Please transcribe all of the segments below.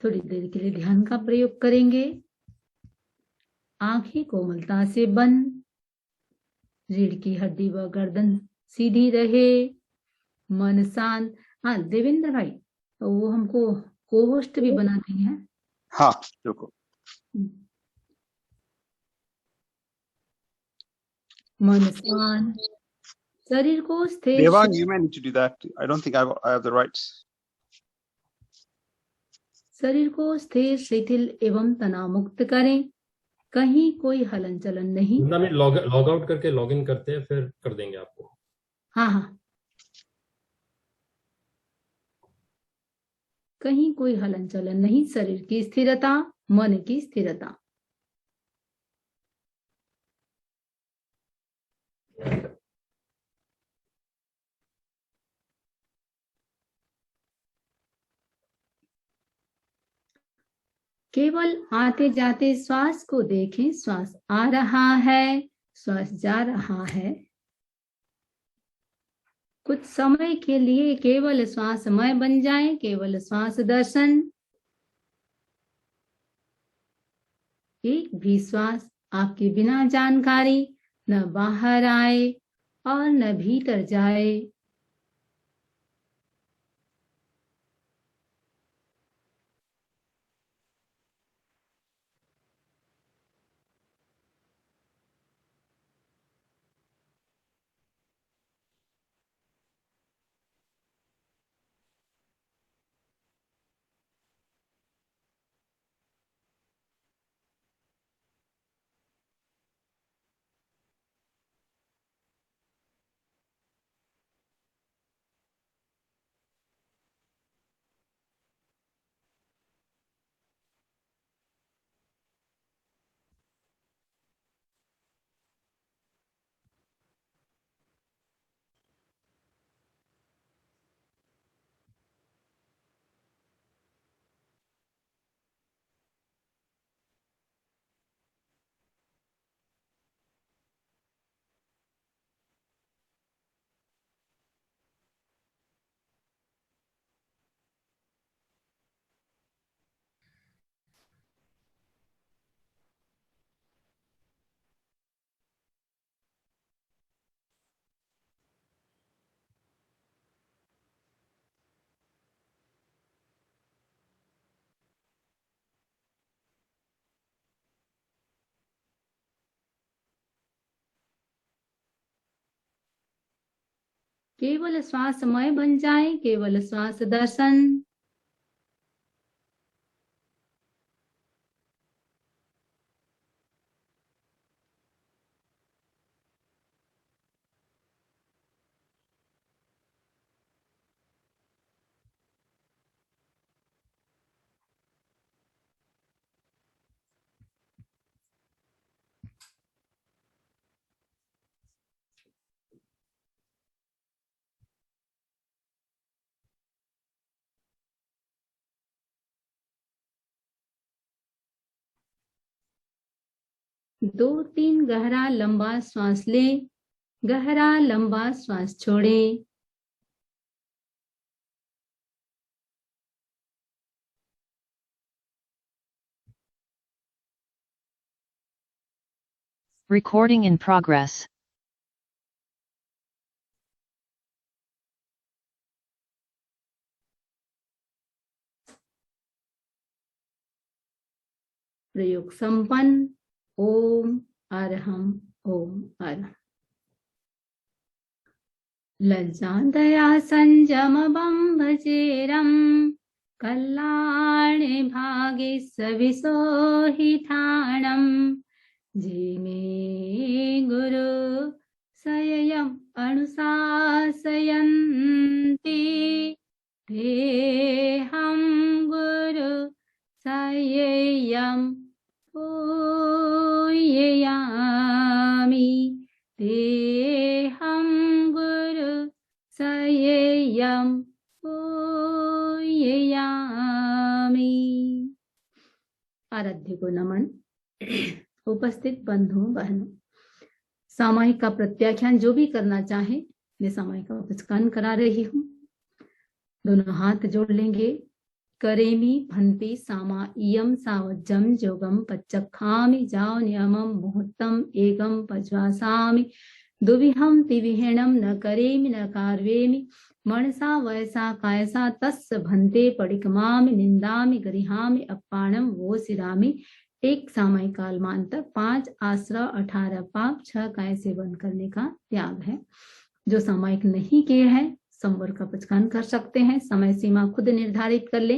थोड़ी देर के लिए ध्यान का प्रयोग करेंगे। आंखें कोमलता से बंद, रीढ़ की हड्डी व गर्दन सीधी रहे, मन शांत। हाँ देवेंद्र भाई, तो वो हमको को होस्ट भी बना देंगे हैं। हाँ बिल्कुल। मन शांत, शरीर को स्थिर। Devang, you may need to do that. I don't think I have the rights. शरीर को स्थिर, शिथिल एवं तनाव मुक्त करें। कहीं कोई हलन चलन नहीं। में लॉग आउट करके लॉग इन करते हैं, फिर कर देंगे आपको। हाँ हाँ, कहीं कोई हलन चलन नहीं, शरीर की स्थिरता, मन की स्थिरता। केवल आते जाते श्वास को देखें। श्वास आ रहा है, श्वास जा रहा है। कुछ समय के लिए केवल श्वासमय बन जाए, केवल श्वास दर्शन। एक भी श्वास आपके बिना जानकारी न बाहर आए और न भीतर जाए। केवल श्वासमय बन जाए, केवल श्वास दर्शन। दो तीन गहरा लंबा श्वास लें, गहरा लंबा श्वास छोड़ें। Recording in progress. प्रयोग संपन्न। ओम अरहम ओम अरहम। लज्जा दया संयम बम भजेरम, कल्याणे भागे सविसो हिठाणम। जिमे गुरु सययम अनुशासयन्ति, ते हम गुरु सययम पूजयामि। ते हम गुरु सययम पूजयामि। आराध्य को नमन। उपस्थित बंधुओं बहनों, सामूहिक का प्रत्याख्यान जो भी करना चाहे, मैं सामूहिक का उपस्कन करा रही हूँ। दोनों हाथ जोड़ लेंगे, करेमि भन्ति सामा इयं सावज्जं जोगं पच्चखामि जाओ नियमं मुहूर्तम एकं पज्वासामि दुविहं तिविहेणं न करेमि न कार्वेमि मनसा वयसा कायसा तस्य भन्ते पडिकमामि निंदामि गरिहामि अपाणम वो सिरामि। एक सामयिक कालमांतर, 5 आश्रय 18 पाप, 6 काय सेवन करने का त्याग है। जो सामयिक नहीं किए हैं संवर का पचकान कर सकते हैं। समय सीमा खुद निर्धारित कर ले।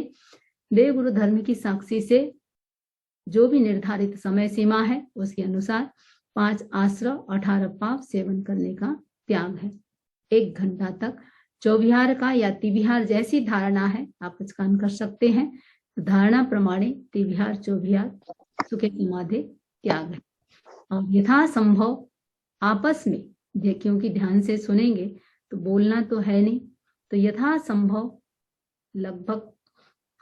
देव गुरु धर्म की साक्षी से जो भी निर्धारित समय सीमा है उसके अनुसार 5 आश्रय 18 पाप सेवन करने का त्याग है। 1 घंटा तक चौविहार का या तिविहार जैसी धारणा है आप पचकान कर सकते हैं। धारणा प्रमाणे तिविहार चौविहार सुखे समाधि त्याग है। और यथासंभव आपस में, क्योंकि ध्यान से सुनेंगे तो बोलना तो है नहीं, तो यथासंभव लगभग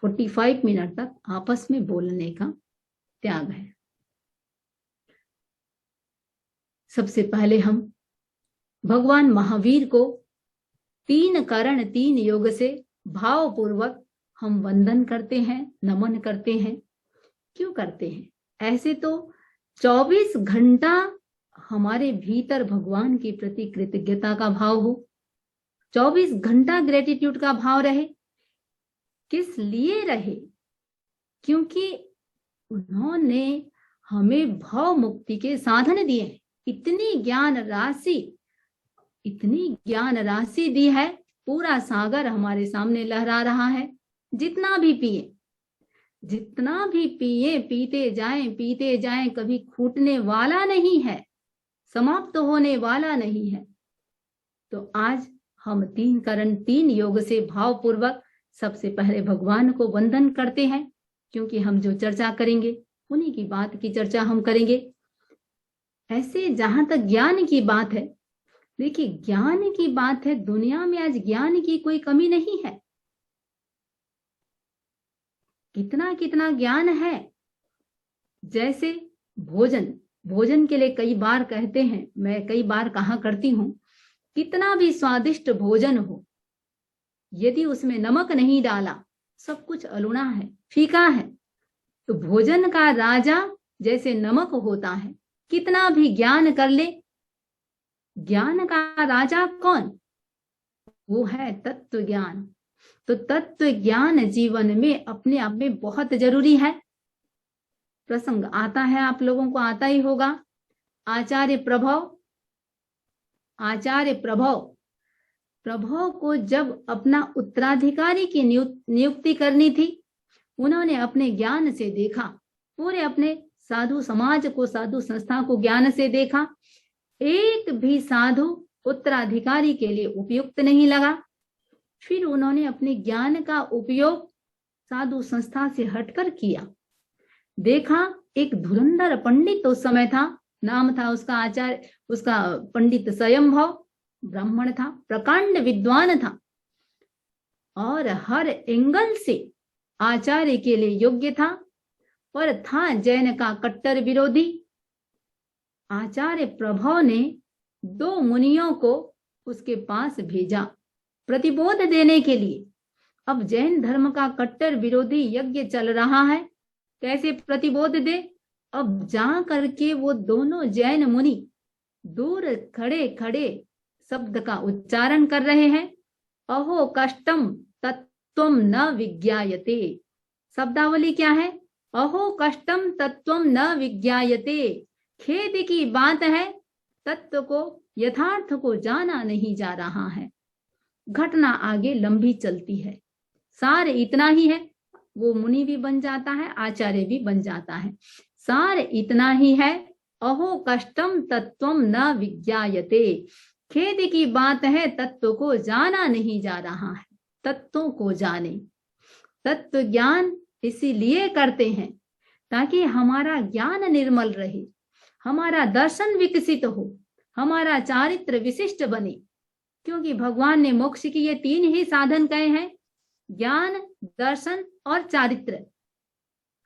45 मिनट तक आपस में बोलने का त्याग है। सबसे पहले हम भगवान महावीर को 3 करण 3 योग से भावपूर्वक हम वंदन करते हैं, नमन करते हैं। क्यों करते हैं? ऐसे तो 24 घंटा हमारे भीतर भगवान के प्रति कृतज्ञता का भाव हो, 24 घंटा ग्रेटिट्यूड का भाव रहे। किस लिए रहे? क्योंकि उन्होंने हमें भाव मुक्ति के साधन दिए हैं। इतनी ज्ञान राशि दी है, पूरा सागर हमारे सामने लहरा रहा है। जितना भी पिए पीते जाएं, कभी खूटने वाला नहीं है, समाप्त होने वाला नहीं है। तो आज हम 3 करण 3 योग से भावपूर्वक सबसे पहले भगवान को वंदन करते हैं, क्योंकि हम जो चर्चा करेंगे उन्हीं की बात की चर्चा हम करेंगे। ऐसे जहां तक ज्ञान की बात है, देखिए ज्ञान की बात है, दुनिया में आज ज्ञान की कोई कमी नहीं है। कितना ज्ञान है। जैसे भोजन के लिए कई बार कहते हैं, मैं कई बार कहा करती हूं, कितना भी स्वादिष्ट भोजन हो, यदि उसमें नमक नहीं डाला सब कुछ अलुणा है, फीका है। तो भोजन का राजा जैसे नमक होता है, कितना भी ज्ञान कर ले, ज्ञान का राजा कौन? वो है तत्व ज्ञान। तो तत्व ज्ञान जीवन में अपने आप में बहुत जरूरी है। प्रसंग आता है, आप लोगों को आता ही होगा। आचार्य प्रभव को जब अपना उत्तराधिकारी की नियुक्ति करनी थी, उन्होंने अपने ज्ञान से देखा, पूरे अपने साधु समाज को, साधु संस्था को ज्ञान से देखा। एक भी साधु उत्तराधिकारी के लिए उपयुक्त नहीं लगा। फिर उन्होंने अपने ज्ञान का उपयोग साधु संस्था से हटकर किया। देखा एक धुरंधर पंडित उस समय था, नाम था उसका पंडित स्वयंभव, ब्राह्मण था, प्रकांड विद्वान था और हर एंगल से आचार्य के लिए योग्य था, पर था जैन का कट्टर विरोधी। आचार्य प्रभव ने 2 मुनियों को उसके पास भेजा प्रतिबोध देने के लिए। अब जैन धर्म का कट्टर विरोधी यज्ञ चल रहा है, कैसे प्रतिबोध दे? अब जा करके वो दोनों जैन मुनि दूर खड़े खड़े शब्द का उच्चारण कर रहे हैं, अहो कष्टम तत्वम न विज्ञायते। शब्दावली क्या है? अहो कष्टम तत्वम न विज्ञायते। खेद की बात है, तत्व को, यथार्थ को जाना नहीं जा रहा है। घटना आगे लंबी चलती है। सार इतना ही है, वो मुनि भी बन जाता है, आचार्य भी बन जाता है। सार इतना ही है, अहो कष्टम तत्वम न विज्ञायते। खेद की बात है, तत्व को जाना नहीं जा रहा है। तत्वों को जाने, तत्व ज्ञान इसीलिए करते हैं ताकि हमारा ज्ञान निर्मल रहे, हमारा दर्शन विकसित हो, हमारा चारित्र विशिष्ट बने। क्योंकि भगवान ने मोक्ष की ये 3 ही साधन कहे हैं, ज्ञान, दर्शन और चारित्र।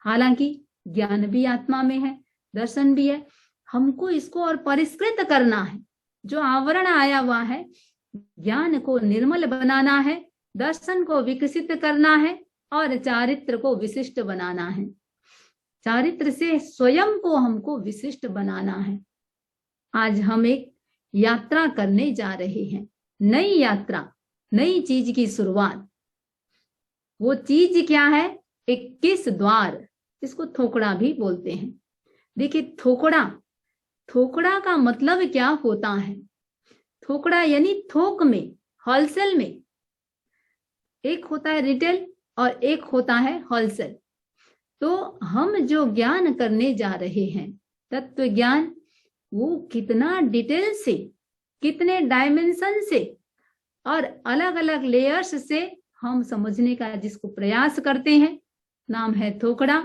हालांकि ज्ञान भी आत्मा में है, दर्शन भी है, हमको इसको और परिष्कृत करना है। जो आवरण आया हुआ है, ज्ञान को निर्मल बनाना है, दर्शन को विकसित करना है, और चारित्र को विशिष्ट बनाना है। चारित्र से स्वयं को हमको विशिष्ट बनाना है। आज हम एक यात्रा करने जा रहे हैं, नई यात्रा, नई चीज की शुरुआत। वो चीज क्या है? 21 द्वार, जिसको थोकड़ा भी बोलते हैं। देखिए थोकड़ा का मतलब क्या होता है? थोकड़ा यानी थोक में, होलसेल में। एक होता है रिटेल और एक होता है होलसेल। तो हम जो ज्ञान करने जा रहे हैं, तत्व ज्ञान, वो कितना डिटेल से, कितने डायमेंशन से और अलग अलग लेयर्स से हम समझने का जिसको प्रयास करते हैं, नाम है थोकड़ा।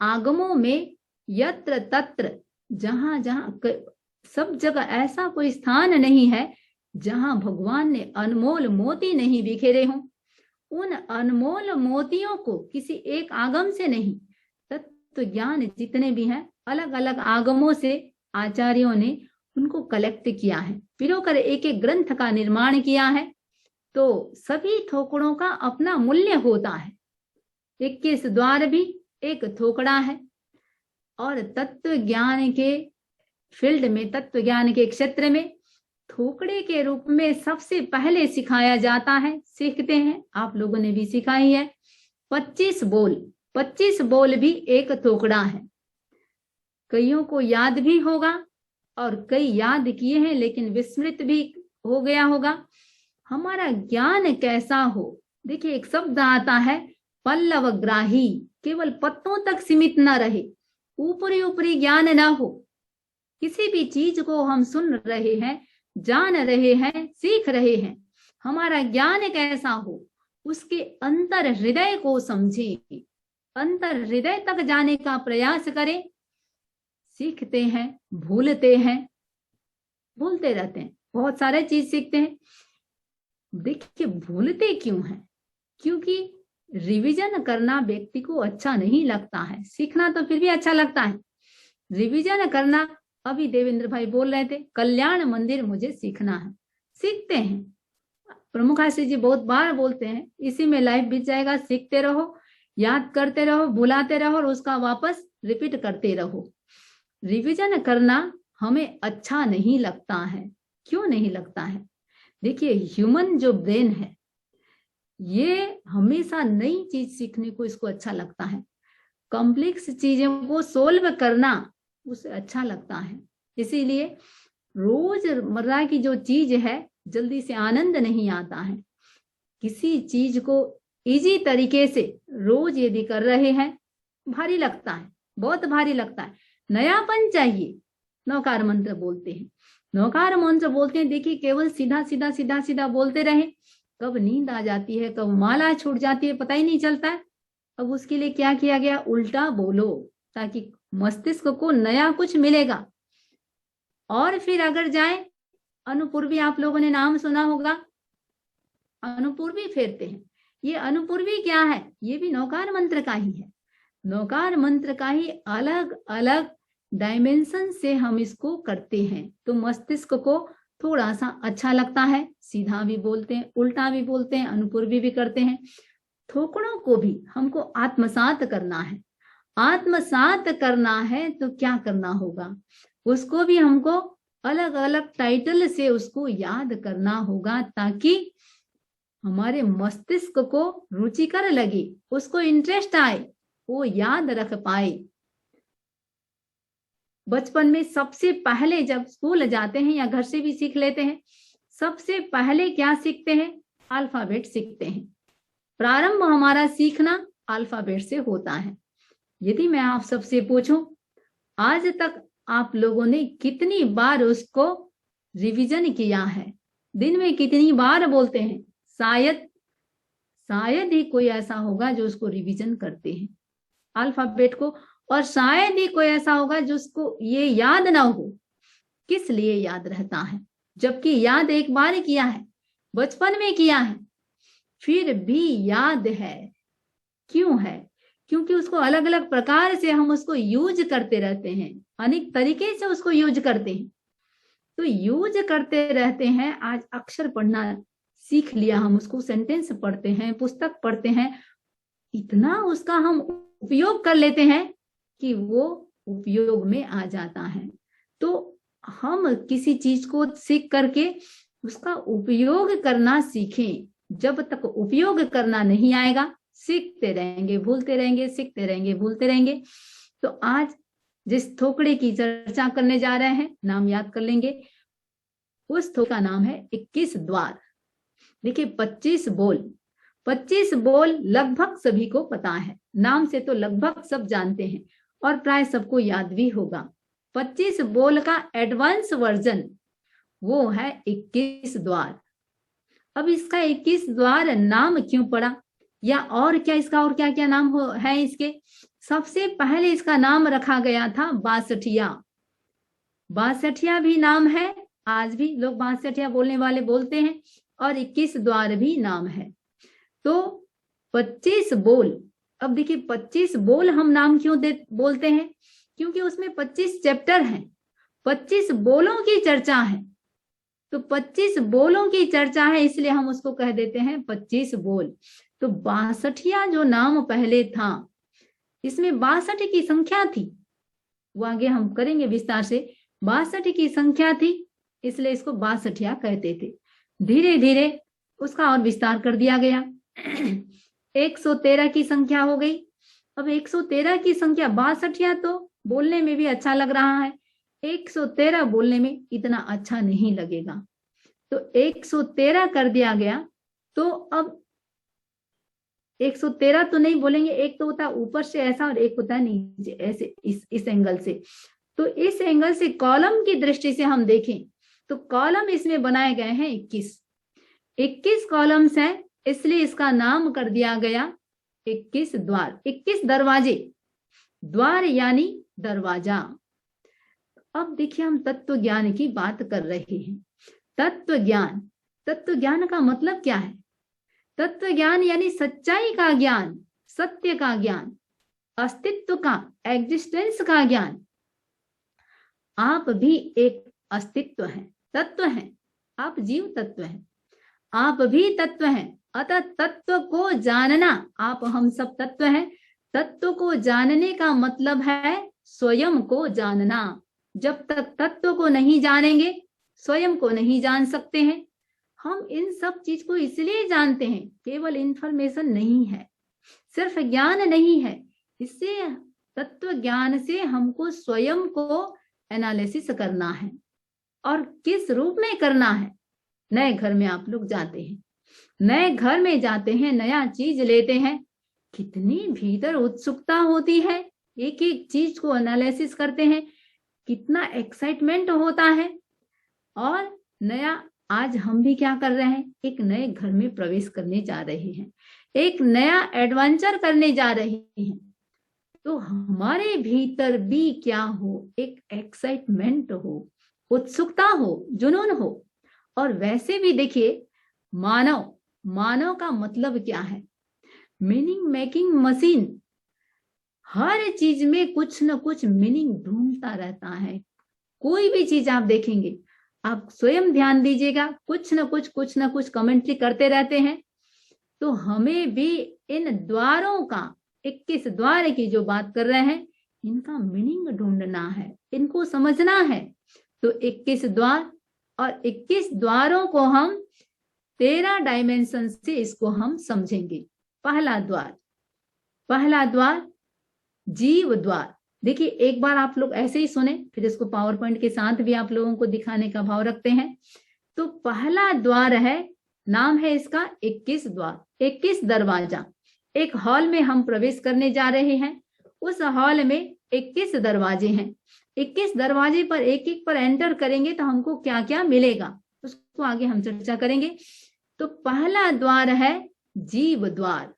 आगमों में यत्र तत्र, जहां जहां, सब जगह ऐसा कोई स्थान नहीं है जहां भगवान ने अनमोल मोती नहीं बिखेरे हों। उन अनमोल मोतियों को किसी एक आगम से नहीं, तत्व ज्ञान जितने भी हैं अलग अलग आगमों से आचार्यों ने उनको कलेक्ट किया है, पिरोकर एक एक ग्रंथ का निर्माण किया है। तो सभी थोकड़ों का अपना मूल्य होता है। 21 द्वार भी एक थोकड़ा है। और तत्व ज्ञान के फील्ड में, तत्व ज्ञान के क्षेत्र में थोकड़े के रूप में सबसे पहले सिखाया जाता है, सीखते हैं, आप लोगों ने भी सिखाई है, 25 बोल। 25 बोल भी एक थोकड़ा है। कईयों को याद भी होगा और कई याद किए हैं लेकिन विस्मृत भी हो गया होगा। हमारा ज्ञान कैसा हो? देखिए एक शब्द आता है पल्लवग्राही, केवल पत्तों तक सीमित ना रहे, ऊपरी ऊपरी ज्ञान ना हो। किसी भी चीज को हम सुन रहे हैं, जान रहे हैं, सीख रहे हैं, हमारा ज्ञान कैसा हो? उसके अंतर हृदय को समझे, अंतर हृदय तक जाने का प्रयास करें। सीखते हैं, भूलते हैं, भूलते रहते हैं, बहुत सारे चीज सीखते हैं। देखिए भूलते क्यों हैं? क्योंकि रिवीजन करना व्यक्ति को अच्छा नहीं लगता है। सीखना तो फिर भी अच्छा लगता है, रिवीजन करना। अभी देवेंद्र भाई बोल रहे थे कल्याण मंदिर मुझे सीखना है, सीखते हैं। प्रमुख आचार्य जी बहुत बार बोलते हैं इसी में लाइफ बीत जाएगा, सीखते रहो, याद करते रहो, भुलाते रहो और उसका वापस रिपीट करते रहो। रिवीजन करना हमें अच्छा नहीं लगता है। क्यों नहीं लगता है? देखिए ह्यूमन जो ब्रेन है ये हमेशा नई चीज सीखने को इसको अच्छा लगता है, कॉम्प्लेक्स चीजों को सोल्व करना उसे अच्छा लगता है। इसीलिए रोजमर्रा की जो चीज है जल्दी से आनंद नहीं आता है। किसी चीज को इजी तरीके से रोज यदि कर रहे हैं भारी लगता है, बहुत भारी लगता है, नयापन चाहिए। नौकार मंत्र बोलते हैं, नौकार मंत्र बोलते हैं। देखिए केवल सीधा सीधा सीधा सीधा बोलते रहे, कब नींद आ जाती है, कब माला छूट जाती है, पता ही नहीं चलता है। अब उसके लिए क्या किया गया? उल्टा बोलो, ताकि मस्तिष्क को नया कुछ मिलेगा। और फिर अगर जाए अनुपूर्वी, आप लोगों ने नाम सुना होगा, अनुपूर्वी फेरते हैं। ये अनुपूर्वी क्या है? ये भी नौकार मंत्र का ही है। नौकार मंत्र का ही अलग अलग डायमेंशन से हम इसको करते हैं, तो मस्तिष्क को थोड़ा सा अच्छा लगता है। सीधा भी बोलते हैं, उल्टा भी बोलते हैं, अनुपूर्वी भी करते हैं। थोकड़ों को भी हमको आत्मसात करना है। आत्मसात करना है तो क्या करना होगा? उसको भी हमको अलग अलग टाइटल से उसको याद करना होगा, ताकि हमारे मस्तिष्क को रुचिकर लगे, उसको इंटरेस्ट आए, वो याद रख पाए। बचपन में सबसे पहले जब स्कूल जाते हैं या घर से भी सीख लेते हैं, सबसे पहले क्या सीखते हैं? अल्फाबेट सीखते हैं। प्रारंभ हमारा सीखना अल्फाबेट से होता है। यदि मैं आप सबसे पूछूं आज तक आप लोगों ने कितनी बार उसको रिवीजन किया है? दिन में कितनी बार बोलते हैं? शायद ही कोई ऐसा होगा जो उसको रिवीजन करते हैं अल्फाबेट को, और शायद ही कोई ऐसा होगा जिसको ये याद ना हो। किस लिए याद रहता है? जबकि याद एक बार किया है, बचपन में किया है, फिर भी याद है। क्यों है? क्योंकि उसको अलग अलग प्रकार से हम उसको यूज करते रहते हैं, अनेक तरीके से उसको यूज करते हैं। तो यूज करते रहते हैं। आज अक्षर पढ़ना सीख लिया, हम उसको सेंटेंस पढ़ते हैं, पुस्तक पढ़ते हैं, इतना उसका हम उपयोग कर लेते हैं कि वो उपयोग में आ जाता है। तो हम किसी चीज को सीख करके उसका उपयोग करना सीखें। जब तक उपयोग करना नहीं आएगा, सीखते रहेंगे, भूलते रहेंगे, सीखते रहेंगे, भूलते रहेंगे। तो आज जिस थोकड़े की चर्चा करने जा रहे हैं, नाम याद कर लेंगे। उस थोक का नाम है 21 द्वार। देखिए 25 बोल, 25 बोल लगभग सभी को पता है, नाम से तो लगभग सब जानते हैं और प्राय सबको याद भी होगा। 25 बोल का एडवांस वर्जन वो है 21 द्वार। अब इसका 21 द्वार नाम क्यों पड़ा, या और क्या इसका और क्या क्या नाम है इसके? सबसे पहले इसका नाम रखा गया था बासठिया। बासठिया भी नाम है, आज भी लोग बासठिया बोलने वाले बोलते हैं, और 21 द्वार भी नाम है। तो 25 बोल, अब देखिए 25 बोल हम नाम क्यों बोलते हैं? क्योंकि उसमें 25 चैप्टर हैं, 25 बोलों की चर्चा है। तो 25 बोलों की चर्चा है, इसलिए हम उसको कह देते हैं 25 बोल। तो बासठिया जो नाम पहले था, इसमें 62 की संख्या थी, वो आगे हम करेंगे विस्तार से। 62 की संख्या थी, इसलिए इसको बासठिया कहते थे। धीरे धीरे उसका और विस्तार कर दिया गया। 113 की संख्या हो गई। अब 113 की संख्या, बासठिया तो बोलने में भी अच्छा लग रहा है, 113 बोलने में इतना अच्छा नहीं लगेगा, तो 113 कर दिया गया। तो अब 113 तो नहीं बोलेंगे, एक तो होता है ऊपर से ऐसा और एक होता है नीचे ऐसे, इस एंगल से। तो इस एंगल से कॉलम की दृष्टि से हम देखें तो कॉलम इसमें बनाए गए हैं 21 कॉलम्स हैं, इसलिए इसका नाम कर दिया गया 21 द्वार, 21 दरवाजे। द्वार यानी दरवाजा। अब देखिए हम तत्व ज्ञान की बात कर रहे हैं। तत्व ज्ञान का मतलब क्या है? तत्व ज्ञान यानी सच्चाई का ज्ञान, सत्य का ज्ञान, अस्तित्व का, एग्जिस्टेंस का ज्ञान। आप भी एक अस्तित्व है, तत्व है, आप जीव तत्व हैं, आप भी तत्व हैं। अतः तत्व को जानना, आप हम सब तत्व हैं। तत्व को जानने का मतलब है स्वयं को जानना। जब तक तत्व को नहीं जानेंगे, स्वयं को नहीं जान सकते हैं। हम इन सब चीज को इसलिए जानते हैं, केवल इंफॉर्मेशन नहीं है, सिर्फ ज्ञान नहीं है। इससे तत्व ज्ञान से हमको स्वयं को एनालिसिस करना है, और किस रूप में करना है। नए घर में आप लोग जाते हैं, नए घर में जाते हैं, नया चीज लेते हैं, कितनी भीतर उत्सुकता होती है, एक एक चीज को एनालिसिस करते हैं, कितना एक्साइटमेंट होता है। और नया, आज हम भी क्या कर रहे हैं, एक नए घर में प्रवेश करने जा रहे हैं, एक नया एडवेंचर करने जा रहे हैं। तो हमारे भीतर भी क्या हो, एक एक्साइटमेंट हो, उत्सुकता हो, जुनून हो। और वैसे भी देखिए, मानव का मतलब क्या है? Meaning making machine. हर चीज में कुछ न कुछ मीनिंग ढूंढता रहता है। कोई भी चीज आप देखेंगे, आप स्वयं ध्यान दीजिएगा, कुछ न कुछ कमेंट्री करते रहते हैं। तो हमें भी इन द्वारों का, 21 द्वार की जो बात कर रहे हैं, इनका मीनिंग ढूंढना है, इनको समझना है। तो 21 द्वार, और 21 द्वारों को हम 13 डायमेंशन से इसको हम समझेंगे। पहला द्वार जीव द्वार। देखिए एक बार आप लोग ऐसे ही सुने, फिर इसको पावर पॉइंट के साथ भी आप लोगों को दिखाने का भाव रखते हैं। तो पहला द्वार है, नाम है इसका 21 द्वार, 21 दरवाजा। एक हॉल में हम प्रवेश करने जा रहे हैं, उस हॉल में 21 दरवाजे हैं। 21 दरवाजे पर एक एक पर एंटर करेंगे तो हमको क्या क्या मिलेगा, उसको आगे हम चर्चा करेंगे। तो पहला द्वार है जीव द्वार।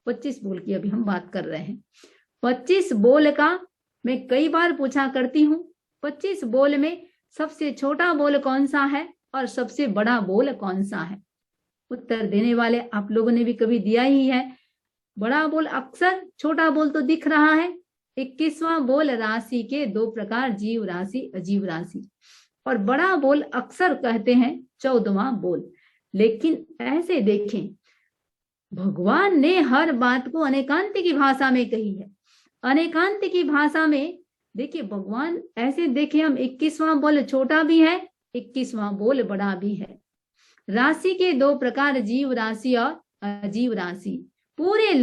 25 बोल की अभी हम बात कर रहे हैं। 25 बोल का मैं कई बार पूछा करती हूँ, 25 बोल में सबसे छोटा बोल कौन सा है और सबसे बड़ा बोल कौन सा है? उत्तर देने वाले आप लोगों ने भी कभी दिया ही है। बड़ा बोल अक्सर, छोटा बोल तो दिख रहा है। 21वां बोल राशि के 2 प्रकार, जीव राशि, अजीव राशि। और बड़ा बोल अक्सर कहते हैं 14वां बोल। लेकिन ऐसे देखें, भगवान ने हर बात को अनेकांत की भाषा में कही है। अनेकांत की भाषा में देखिए भगवान ऐसे देखें, हम 21वां बोल छोटा भी है, 21वां बोल बड़ा भी है। राशि के दो प्रकार, जीव राशि और अजीव राशि। पूरे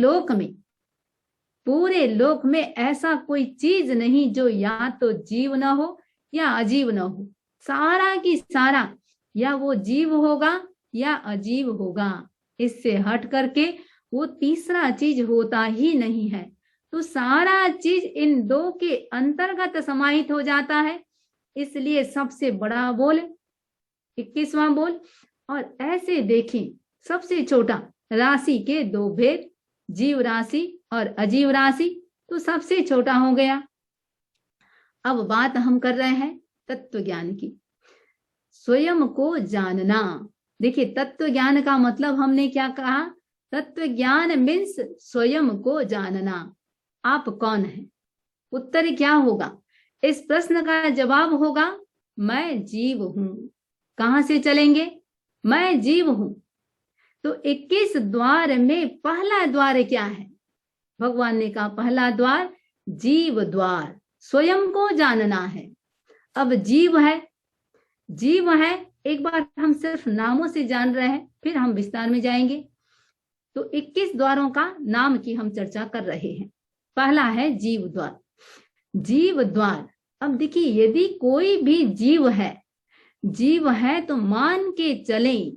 लोक में ऐसा कोई चीज नहीं जो या तो जीव ना हो या अजीव ना हो। सारा की सारा या वो जीव होगा या अजीव होगा। इससे हट करके वो तीसरा चीज होता ही नहीं है। तो सारा चीज इन दो के अंतर्गत समाहित हो जाता है। इसलिए सबसे बड़ा बोल 21वां बोल, और ऐसे देखें सबसे छोटा राशि के दो भेद, जीव राशि और अजीव राशि, तो सबसे छोटा हो गया। अब बात हम कर रहे हैं तत्व ज्ञान की। स्वयं को जानना। देखिए तत्व ज्ञान का मतलब हमने क्या कहा? तत्व ज्ञान मीन्स स्वयं को जानना। आप कौन है? उत्तर क्या होगा? इस प्रश्न का जवाब होगा मैं जीव हूं। कहां से चलेंगे? मैं जीव हूं। तो 21 द्वार में पहला द्वार क्या है? भगवान ने कहा पहला द्वार जीव द्वार, स्वयं को जानना है। अब जीव है, एक बार हम सिर्फ नामों से जान रहे हैं, फिर हम विस्तार में जाएंगे। तो 21 द्वारों का नाम की हम चर्चा कर रहे हैं। पहला है जीव द्वार। जीव द्वार, अब देखिए यदि कोई भी जीव है तो मान के चलें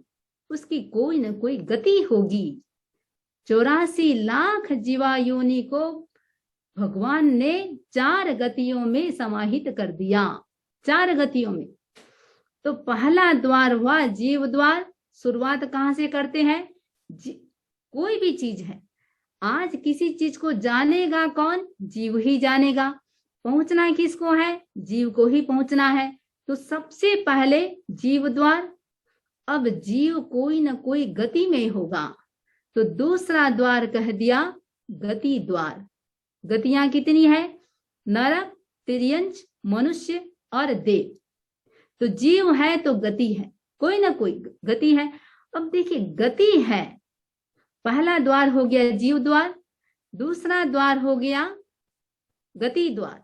उसकी कोई न कोई गति होगी। 84 लाख जीवा योनि को भगवान ने 4 गतियों में समाहित कर दिया, 4 गतियों में। तो पहला द्वार हुआ जीव द्वार। शुरुआत कहां से करते हैं? कोई भी चीज है, आज किसी चीज को जानेगा कौन? जीव ही जानेगा। पहुंचना किसको है? जीव को ही पहुंचना है। तो सबसे पहले जीव द्वार। अब जीव कोई न कोई गति में होगा, तो दूसरा द्वार कह दिया गति द्वार। गतियां कितनी है? नरक, तिर्यंच, मनुष्य और देव। तो जीव है तो गति है, कोई ना कोई गति है। अब देखिए गति है, पहला द्वार हो गया जीव द्वार, दूसरा द्वार हो गया गति द्वार।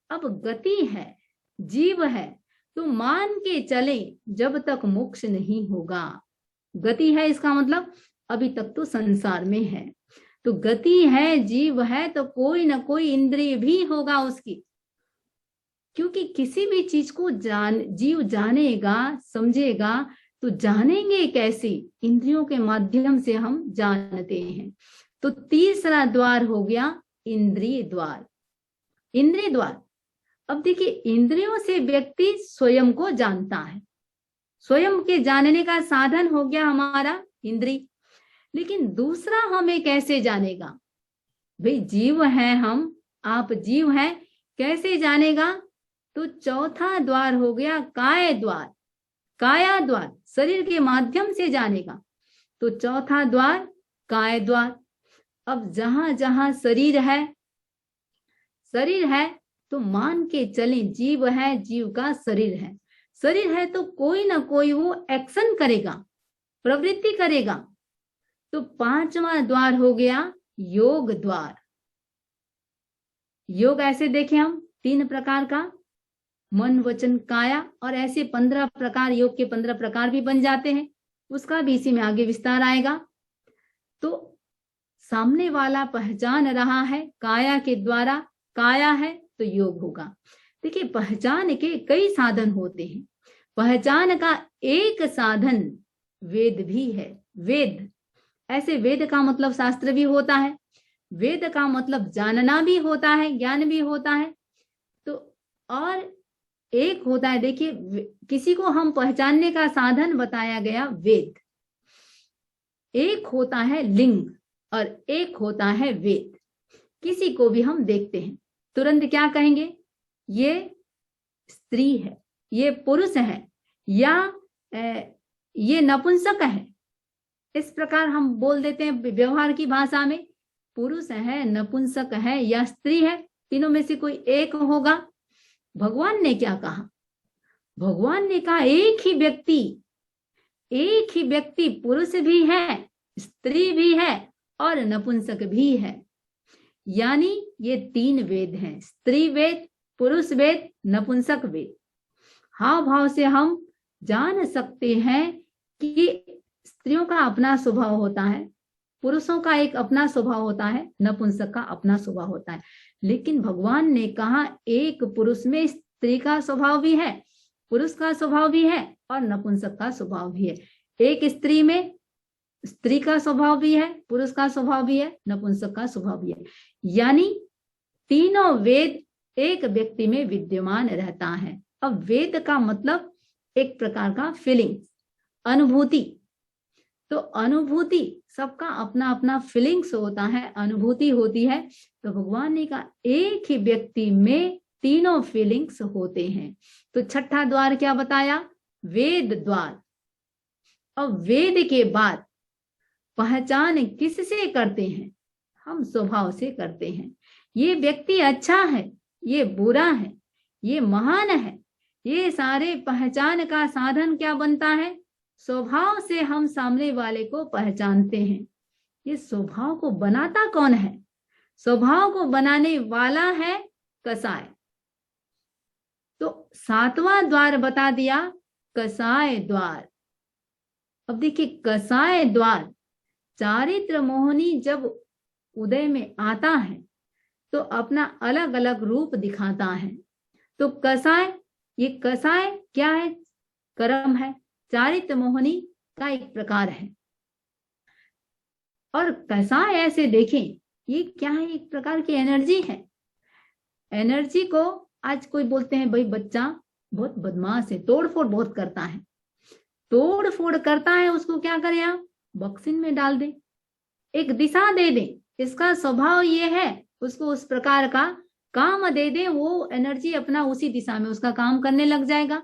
अब गति है, जीव है, तो मान के चले जब तक मोक्ष नहीं होगा। गति है इसका मतलब अभी तक तो संसार में है। तो गति है, जीव है, तो कोई ना कोई इंद्रिय भी होगा उसकी। क्योंकि किसी भी चीज को जीव जानेगा, समझेगा, तो जानेंगे कैसे? इंद्रियों के माध्यम से हम जानते हैं। तो तीसरा द्वार हो गया इंद्रिय द्वार। इंद्रिय द्वार, अब देखिए इंद्रियों से व्यक्ति स्वयं को जानता है। स्वयं के जानने का साधन हो गया हमारा इंद्रिय। लेकिन दूसरा हमें कैसे जानेगा? भाई जीव है हम, आप जीव हैं, कैसे जानेगा? तो चौथा द्वार हो गया काय द्वार, काया द्वार, शरीर के माध्यम से जानेगा। तो चौथा द्वार काय द्वार। अब जहां जहां शरीर है तो मान के चलें जीव है, जीव का शरीर है। शरीर है तो कोई ना कोई वो एक्शन करेगा, प्रवृत्ति करेगा। तो पांचवा द्वार हो गया योग द्वार। योग ऐसे देखें हम 3 प्रकार का, मन, वचन, काया, और ऐसे 15 प्रकार, योग के 15 प्रकार भी बन जाते हैं। उसका भी इसी में आगे विस्तार आएगा। तो सामने वाला पहचान रहा है काया के द्वारा, काया है तो योग होगा। देखिए पहचान के कई साधन होते हैं, पहचान का एक साधन वेद भी है। वेद, ऐसे वेद का मतलब शास्त्र भी होता है, वेद का मतलब जानना भी होता है, ज्ञान भी होता है। तो और एक होता है, देखिए किसी को हम पहचानने का साधन बताया गया वेद। एक होता है लिंग और एक होता है वेद। किसी को भी हम देखते हैं तुरंत क्या कहेंगे? ये स्त्री है, ये पुरुष है, या ये नपुंसक है। इस प्रकार हम बोल देते हैं व्यवहार की भाषा में। पुरुष है, नपुंसक है या स्त्री है, तीनों में से कोई एक होगा। भगवान ने क्या कहा? भगवान ने कहा एक ही व्यक्ति एक ही व्यक्ति पुरुष भी है, स्त्री भी है और नपुंसक भी है। यानी ये 3 वेद हैं, स्त्री वेद, पुरुष वेद, नपुंसक वेद। हाव भाव से हम जान सकते हैं कि स्त्रियों का अपना स्वभाव होता है, पुरुषों का एक अपना स्वभाव होता है, नपुंसक का अपना स्वभाव होता है। लेकिन भगवान ने कहा एक पुरुष में स्त्री का स्वभाव भी है, पुरुष का स्वभाव भी है और नपुंसक का स्वभाव भी है। एक स्त्री में स्त्री का स्वभाव भी है, पुरुष का स्वभाव भी है, नपुंसक का स्वभाव भी है। यानी तीनों वेद एक व्यक्ति में विद्यमान रहता है। अब वेद का मतलब एक प्रकार का फीलिंग, अनुभूति। तो अनुभूति सबका अपना अपना फीलिंग्स होता है, अनुभूति होती है। तो भगवान ने कहा एक ही व्यक्ति में तीनों फीलिंग्स होते हैं। तो छठा द्वार क्या बताया? वेद द्वार। अब वेद के बाद पहचान किससे करते हैं? हम स्वभाव से करते हैं। ये व्यक्ति अच्छा है, ये बुरा है, ये महान है, ये सारे पहचान का साधन क्या बनता है? स्वभाव से हम सामने वाले को पहचानते हैं। ये स्वभाव को बनाता कौन है? स्वभाव को बनाने वाला है कसाय। तो 7वां द्वार बता दिया, कसाय द्वार। अब देखिए कसाय द्वार, चारित्र मोहिनी जब उदय में आता है तो अपना अलग अलग रूप दिखाता है। तो कसाय, ये कसाय क्या है? कर्म है, चारित्र मोहिनी का एक प्रकार है। और कसाय ऐसे देखें, ये क्या है? एक प्रकार की एनर्जी है। एनर्जी को आज कोई बोलते हैं भाई बच्चा बहुत बदमाश है, तोड़ फोड़ बहुत करता है। तोड़ फोड़ करता है, उसको क्या करें आप? बक्सिन में डाल दें, एक दिशा दे दें, इसका स्वभाव ये है, उसको उस प्रकार का काम दे दें, वो एनर्जी अपना उसी दिशा में उसका काम करने लग जाएगा।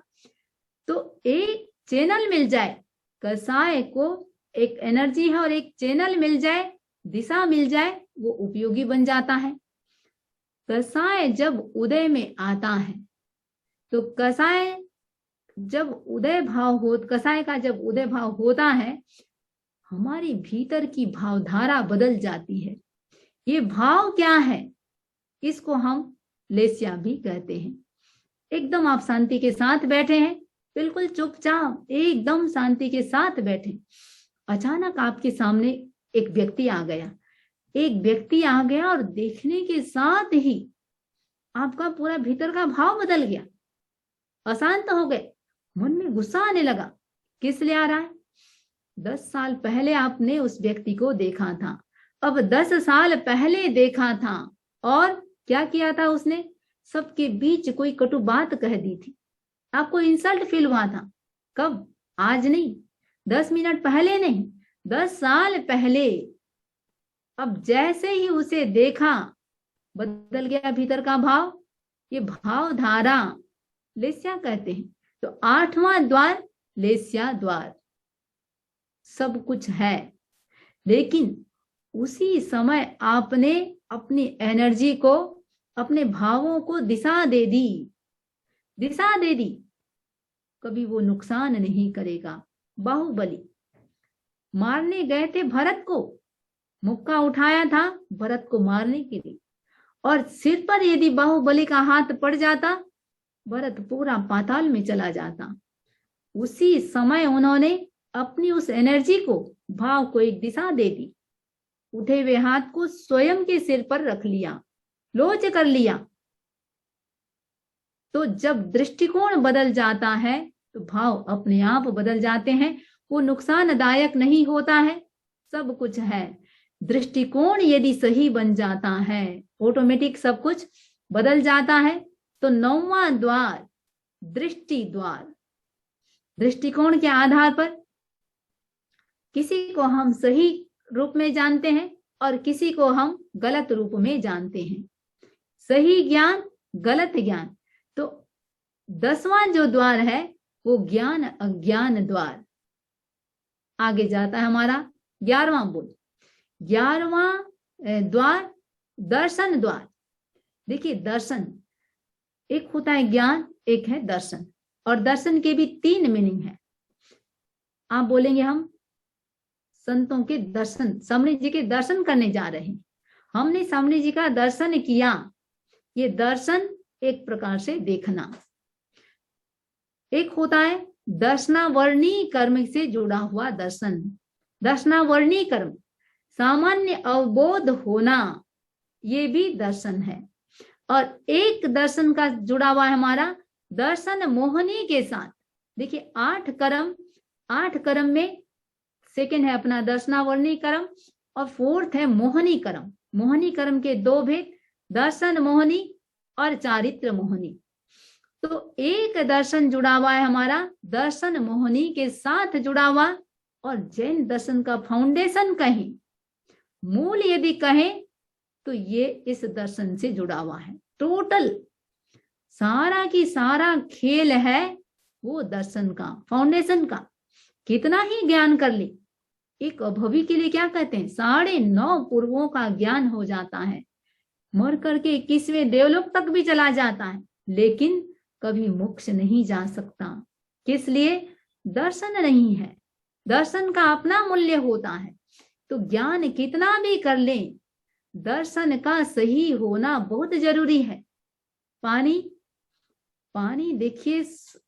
तो एक चैनल मिल जाए, कसाय को एक एनर्जी है और एक चैनल मिल जाए, दिशा मिल जाए, वो उपयोगी बन जाता है। कसाय जब उदय में आता है तो कसाय जब उदय भाव हो, कसाय का जब उदय भाव होता है, हमारी भीतर की भावधारा बदल जाती है। ये भाव क्या है? इसको हम लेस्या भी कहते हैं। एकदम आप शांति के साथ बैठे हैं, बिल्कुल चुपचाप एकदम शांति के साथ बैठे, अचानक आपके सामने एक व्यक्ति आ गया। एक व्यक्ति आ गया और देखने के साथ ही आपका पूरा भीतर का भाव बदल गया, अशांत हो गए, मन में गुस्सा आने लगा। किस लिए आ रहा है? 10 साल पहले आपने उस व्यक्ति को देखा था, अब 10 साल पहले देखा था और क्या किया था उसने? सबके बीच कोई कटु बात कह दी थी, आपको इंसल्ट फील हुआ था। कब? आज नहीं, 10 मिनट पहले नहीं, 10 साल पहले। अब जैसे ही उसे देखा, बदल गया भीतर का भाव। ये भाव धारा लेस्या कहते हैं। तो 8वां द्वार लेस्या द्वार। सब कुछ है, लेकिन उसी समय आपने अपनी एनर्जी को, अपने भावों को दिशा दे दी, दिशा दे दी, कभी वो नुकसान नहीं करेगा। बाहुबली मारने गए थे भरत को, मुक्का उठाया था भरत को मारने के लिए, और सिर पर यदि बाहुबली का हाथ पड़ जाता, भरत पूरा पाताल में चला जाता। उसी समय उन्होंने अपनी उस एनर्जी को, भाव को एक दिशा दे दी, उठे हुए हाथ को स्वयं के सिर पर रख लिया, लोच कर लिया। तो जब दृष्टिकोण बदल जाता है तो भाव अपने आप बदल जाते हैं, वो नुकसानदायक नहीं होता है, सब कुछ है। दृष्टिकोण यदि सही बन जाता है, ऑटोमेटिक सब कुछ बदल जाता है। तो 9वां द्वार दृष्टि द्वार। दृष्टिकोण के आधार पर किसी को हम सही रूप में जानते हैं और किसी को हम गलत रूप में जानते हैं। सही ज्ञान, गलत ज्ञान। तो 10वां जो द्वार है वो ज्ञान अज्ञान द्वार। आगे जाता है हमारा 11वां बोल। 11वां द्वार दर्शन द्वार। देखिए दर्शन, एक होता है ज्ञान, एक है दर्शन, और दर्शन के भी 3 मीनिंग है। आप बोलेंगे हम संतों के दर्शन, सामने जी के दर्शन करने जा रहे हैं। हमने सामने जी का दर्शन किया। ये दर्शन एक प्रकार से देखना। एक होता है दर्शनावर्णी कर्म से जुड़ा हुआ दर्शन। दर्शनावर्णी कर्म, सामान्य अवबोध होना, ये भी दर्शन है। और एक दर्शन का जुड़ा हुआ है हमारा दर्शन मोहनी के साथ। देखिए 8 कर्म में सेकंड है अपना दर्शनावर्णी कर्म और फोर्थ है मोहनी कर्म। मोहनी कर्म के 2 भेद, दर्शन मोहनी और चारित्र मोहनी। तो एक दर्शन जुड़ा हुआ है हमारा दर्शन मोहनी के साथ जुड़ा हुआ। और जैन दर्शन का फाउंडेशन कहें, मूल यदि कहें तो ये इस दर्शन से जुड़ा हुआ है। टोटल सारा की सारा खेल है वो दर्शन का, फाउंडेशन का। कितना ही ज्ञान कर ले, एक अभवी के लिए क्या कहते हैं 9.5 पूर्वों का ज्ञान हो जाता है, मर करके 21वें देवलोक तक भी चला जाता है, लेकिन कभी मोक्ष नहीं जा सकता। किस लिए? दर्शन नहीं है। दर्शन का अपना मूल्य होता है। तो ज्ञान कितना भी कर ले, दर्शन का सही होना बहुत जरूरी है। पानी देखिए,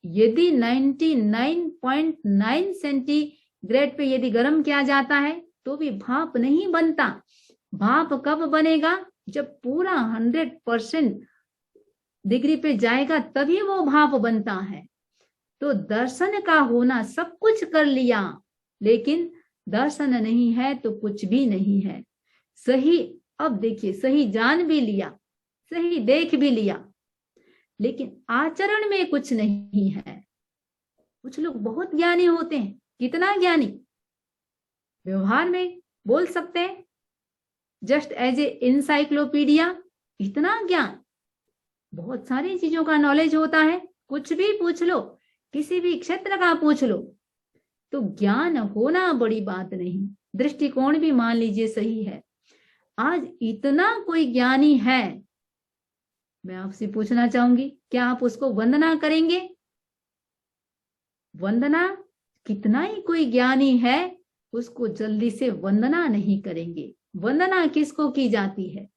यदि 99.9 सेंटीग्रेड पे यदि गर्म किया जाता है तो भी भाप नहीं बनता। भाप कब बनेगा? जब पूरा 100% डिग्री पे जाएगा तभी वो भाप बनता है। तो दर्शन का होना, सब कुछ कर लिया लेकिन दर्शन नहीं है तो कुछ भी नहीं है। सही, अब देखिए, सही जान भी लिया, सही देख भी लिया, लेकिन आचरण में कुछ नहीं है। कुछ लोग बहुत ज्ञानी होते हैं। कितना ज्ञानी? व्यवहार में बोल सकते हैं जस्ट एज ए इंसाइक्लोपीडिया, इतना ज्ञान, बहुत सारी चीजों का नॉलेज होता है। कुछ भी पूछ लो, किसी भी क्षेत्र का पूछ लो, तो ज्ञान होना बड़ी बात नहीं। दृष्टिकोण भी मान लीजिए सही है। आज इतना कोई ज्ञानी है, मैं आपसे पूछना चाहूंगी, क्या आप उसको वंदना करेंगे? वंदना, कितना ही कोई ज्ञानी है उसको जल्दी से वंदना नहीं करेंगे। वंदना किसको की जाती है?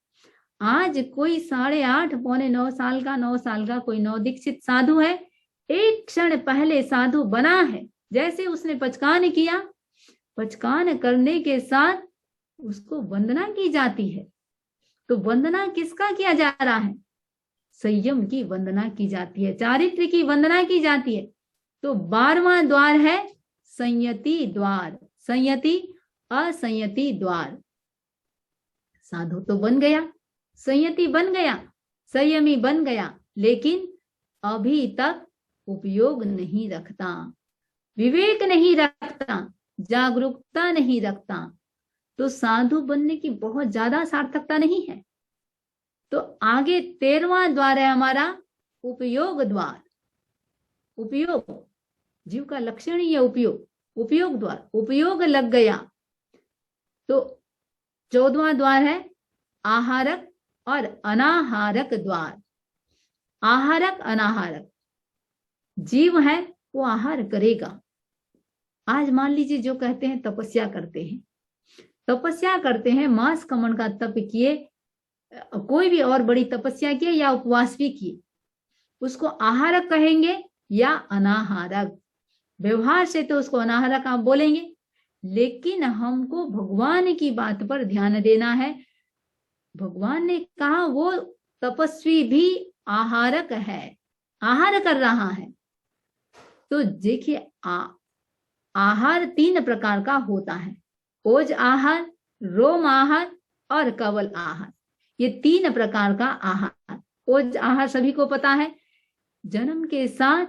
आज कोई 8.5 पौने 9 साल का 9 साल का कोई नवदीक्षित साधु है, एक क्षण पहले साधु बना है, जैसे उसने पचकान किया, पचकान करने के साथ उसको वंदना की जाती है। तो वंदना किसका किया जा रहा है? संयम की वंदना की जाती है, चारित्र की वंदना की जाती है। तो 12वां द्वार है संयति द्वार, संयति असंयति द्वार। साधु तो बन गया, संयति बन गया, संयमी बन गया, लेकिन अभी तक उपयोग नहीं रखता, विवेक नहीं रखता, जागरूकता नहीं रखता। तो साधु बनने की बहुत ज्यादा सार्थकता नहीं है। तो आगे 13वां द्वार है हमारा उपयोग द्वार। उपयोग, जीव का लक्षण ही है उपयोग, उपयोग द्वार, उपयोग लग गया। तो 14वां द्वार है आहारक और अनाहारक द्वार। आहारक अनाहारक, जीव है वो आहार करेगा। आज मान लीजिए जो कहते हैं तपस्या करते हैं, तपस्या करते हैं, मांस कमन का तप किए, कोई भी और बड़ी तपस्या किए या उपवास भी किए, उसको आहारक कहेंगे या अनाहारक? व्यवहार से तो उसको अनाहारक आप बोलेंगे, लेकिन हमको भगवान की बात पर ध्यान देना है। भगवान ने कहा वो तपस्वी भी आहारक है, आहार कर रहा है। तो देखिए आहार 3 प्रकार का होता है, ओज आहार, रोम आहार और कवल आहार। ये 3 प्रकार का आहार। ओज आहार सभी को पता है, जन्म के साथ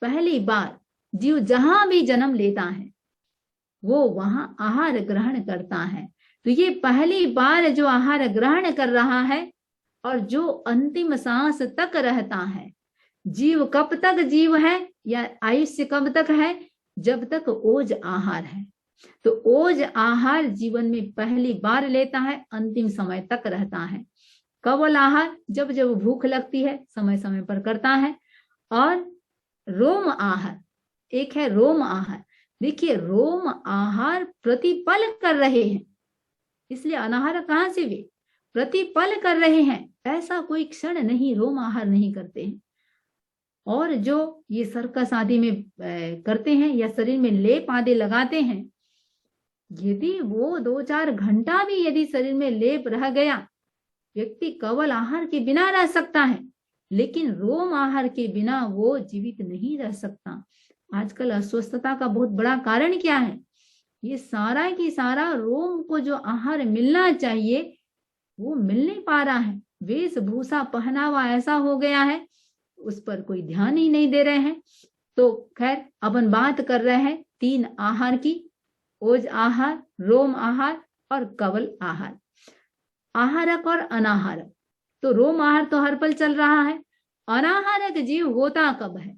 पहली बार जीव जहां भी जन्म लेता है वो वहां आहार ग्रहण करता है। तो ये पहली बार जो आहार ग्रहण कर रहा है और जो अंतिम सांस तक रहता है, जीव कब तक जीव है या आयुष्य कब तक है? जब तक ओज आहार है। तो ओज आहार जीवन में पहली बार लेता है, अंतिम समय तक रहता है। कवल आहार जब जब भूख लगती है समय समय पर करता है। और रोम आहार, एक है रोम आहार, देखिए रोम आहार प्रतिपल कर रहे हैं, इसलिए अनाहार कहाँ से वे प्रतिपल कर रहे हैं, ऐसा कोई क्षण नहीं रोम आहार नहीं करते हैं। और जो ये सर्कस आदि में करते हैं या शरीर में लेप आदि लगाते हैं, यदि वो 2-4 घंटा भी यदि शरीर में लेप रह गया, व्यक्ति केवल आहार के बिना रह सकता है, लेकिन रोम आहार के बिना वो जीवित नहीं रह सकता। आजकल अस्वस्थता का बहुत बड़ा कारण क्या है? ये सारा की सारा रोम को जो आहार मिलना चाहिए वो मिल नहीं पा रहा है। वेशभूषा पहनावा ऐसा हो गया है, उस पर कोई ध्यान ही नहीं दे रहे हैं। तो खैर अपन बात कर रहे हैं 3 आहार की, ओज आहार, रोम आहार और कवल आहार। आहारक और अनाहारक। तो रोम आहार तो हर पल चल रहा है, अनाहारक जीव होता कब है?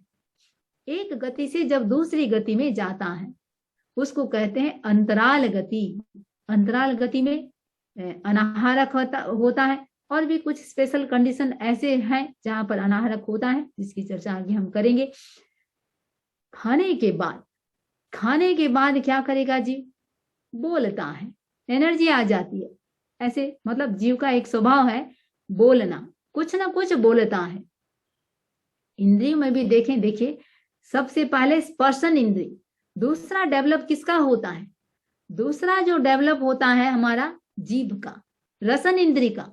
एक गति से जब दूसरी गति में जाता है, उसको कहते हैं अंतराल गति। अंतराल गति में अनाहारक होता है, और भी कुछ स्पेशल कंडीशन ऐसे हैं जहां पर अनाहारक होता है, जिसकी चर्चा आगे हम करेंगे। खाने के बाद क्या करेगा जीव? बोलता है, एनर्जी आ जाती है। ऐसे मतलब जीव का एक स्वभाव है बोलना, कुछ ना कुछ बोलता है। इंद्रियों में भी देखिए सबसे पहले स्पर्शन इंद्रिय, दूसरा डेवलप किसका होता है? दूसरा जो डेवलप होता है हमारा जीभ का, रसन इंद्रिय का।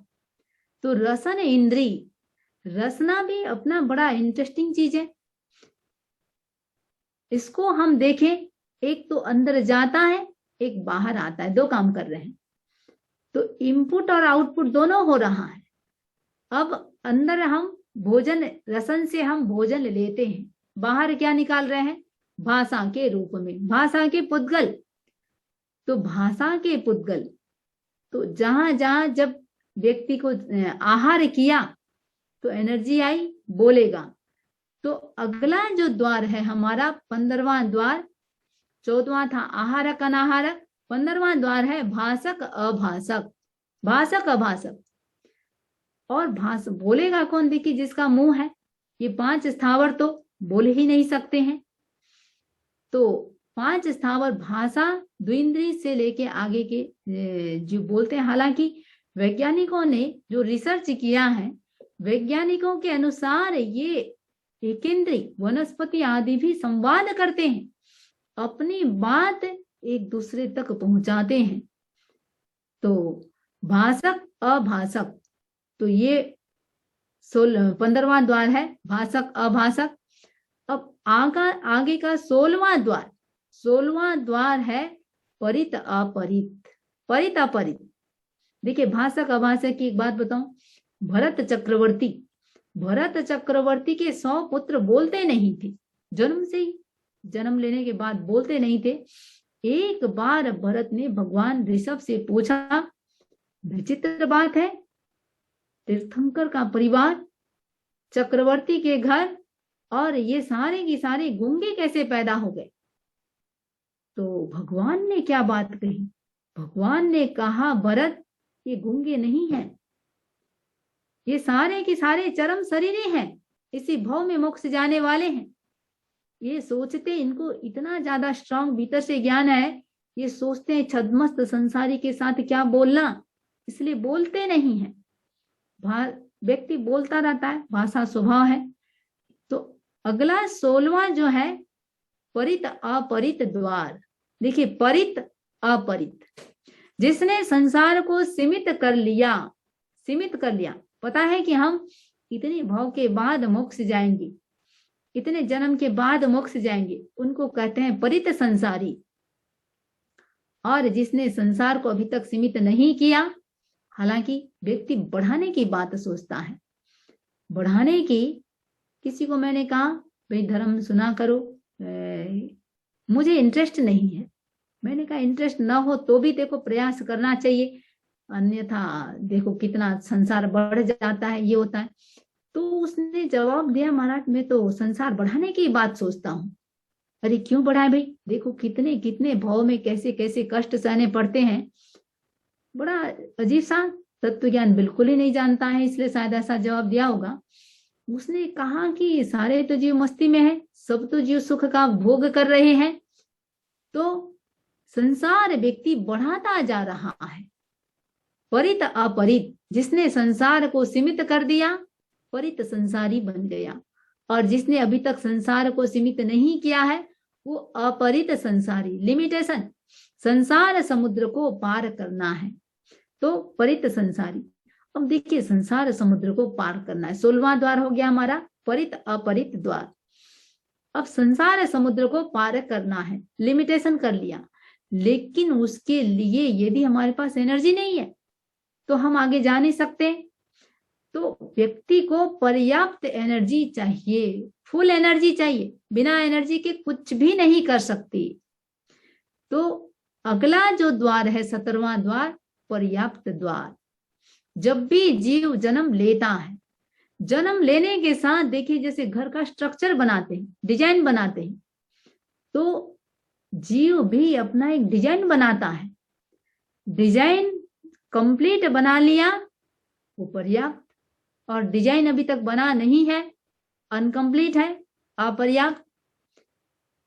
तो रसन इंद्रिय, रसना भी अपना बड़ा इंटरेस्टिंग चीज है। इसको हम देखें, एक तो अंदर जाता है, एक बाहर आता है, 2 काम कर रहे हैं। तो इनपुट और आउटपुट दोनों हो रहा है। अब अंदर हम भोजन, रसन से हम भोजन लेते हैं, बाहर क्या निकाल रहे हैं? भाषा के रूप में, भाषा के पुद्गल। तो भाषा के पुद्गल, तो जहां जहां जब व्यक्ति को आहार किया तो एनर्जी आई, बोलेगा। तो अगला जो द्वार है हमारा 15वां द्वार, 14वां था आहारक अनाहारक, 15वां द्वार है भाषक अभाषक। भाषक अभाषक और बोलेगा कौन? देखिए जिसका मुंह है, ये 5 स्थावर तो बोल ही नहीं सकते हैं। तो 5 स्थावर भाषा द्विंद्रिय से लेके आगे के जो बोलते हैं। हालांकि वैज्ञानिकों ने जो रिसर्च किया है, वैज्ञानिकों के अनुसार ये एकेंद्रीय वनस्पति आदि भी संवाद करते हैं, अपनी बात एक दूसरे तक पहुंचाते हैं। तो भाषक अभाषक, तो ये 15वां द्वार है भाषक अभाषक। अब आगे का 16वां द्वार है परित अपरित। परित अपरित, देखिए भाषक अभाषक की एक बात बताऊं, भरत चक्रवर्ती के 100 पुत्र बोलते नहीं थे, जन्म से ही, जन्म लेने के बाद बोलते नहीं थे। एक बार भरत ने भगवान ऋषभ से पूछा, विचित्र बात है, तीर्थंकर का परिवार, चक्रवर्ती के घर, और ये सारे के सारे गूंगे कैसे पैदा हो गए? तो भगवान ने क्या बात कही? भगवान ने कहा, भरत ये गूंगे नहीं हैं, ये सारे के सारे चरम शरीरे हैं, इसी भव में मोक्ष जाने वाले हैं। ये सोचते, इनको इतना ज्यादा स्ट्रांग भीतर से ज्ञान है, ये सोचते हैं छद्मस्त संसारी के साथ क्या बोलना, इसलिए बोलते नहीं है। व्यक्ति बोलता रहता है, भाषा स्वभाव है। तो अगला 16वां जो है परित अपरित द्वार। देखिए परित अपरित, जिसने संसार को सीमित कर लिया, पता है कि हम इतने भाव के बाद मोक्ष जाएंगे, इतने जन्म के बाद मोक्ष जाएंगे, उनको कहते हैं परित संसारी। और जिसने संसार को अभी तक सीमित नहीं किया, हालांकि व्यक्ति बढ़ाने की बात सोचता है, बढ़ाने की। किसी को मैंने कहा भाई धर्म सुना करो, मुझे इंटरेस्ट नहीं है। मैंने कहा इंटरेस्ट ना हो तो भी देखो प्रयास करना चाहिए, अन्यथा देखो कितना संसार बढ़ जाता है, ये होता है। तो उसने जवाब दिया, महाराज मैं तो संसार बढ़ाने की बात सोचता हूँ। अरे क्यों बढ़ाए भाई, देखो कितने कितने भाव में कैसे कैसे कष्ट सहने पड़ते हैं। बड़ा अजीब सा, तत्व ज्ञान बिल्कुल ही नहीं जानता है, इसलिए शायद ऐसा जवाब दिया होगा। उसने कहा कि सारे तो जीव मस्ती में है, सब तो जीव सुख का भोग कर रहे हैं, तो संसार व्यक्ति बढ़ाता जा रहा है। परित अपरित, जिसने संसार को सीमित कर दिया, परित संसारी बन गया, और जिसने अभी तक संसार को सीमित नहीं किया है वो अपरित संसारी, लिमिटेशन, संसार समुद्र को पार करना है तो परित संसारी। अब देखिए संसार समुद्र को पार करना है, 16वां द्वार हो गया हमारा परित अपरित द्वार। अब संसार समुद्र को पार करना है, लिमिटेशन कर लिया, लेकिन उसके लिए यदि हमारे पास एनर्जी नहीं है तो हम आगे जा नहीं सकते। तो व्यक्ति को पर्याप्त एनर्जी चाहिए, फुल एनर्जी चाहिए, बिना एनर्जी के कुछ भी नहीं कर सकती। तो अगला जो द्वार है 17वां द्वार, पर्याप्त द्वार। जब भी जीव जन्म लेता है, जन्म लेने के साथ देखिए जैसे घर का स्ट्रक्चर बनाते हैं, डिजाइन बनाते हैं, तो जीव भी अपना एक डिजाइन बनाता है। डिजाइन कंप्लीट बना लिया वो पर्याप्त, और डिजाइन अभी तक बना नहीं है, अनकंप्लीट है, अपर्याप्त।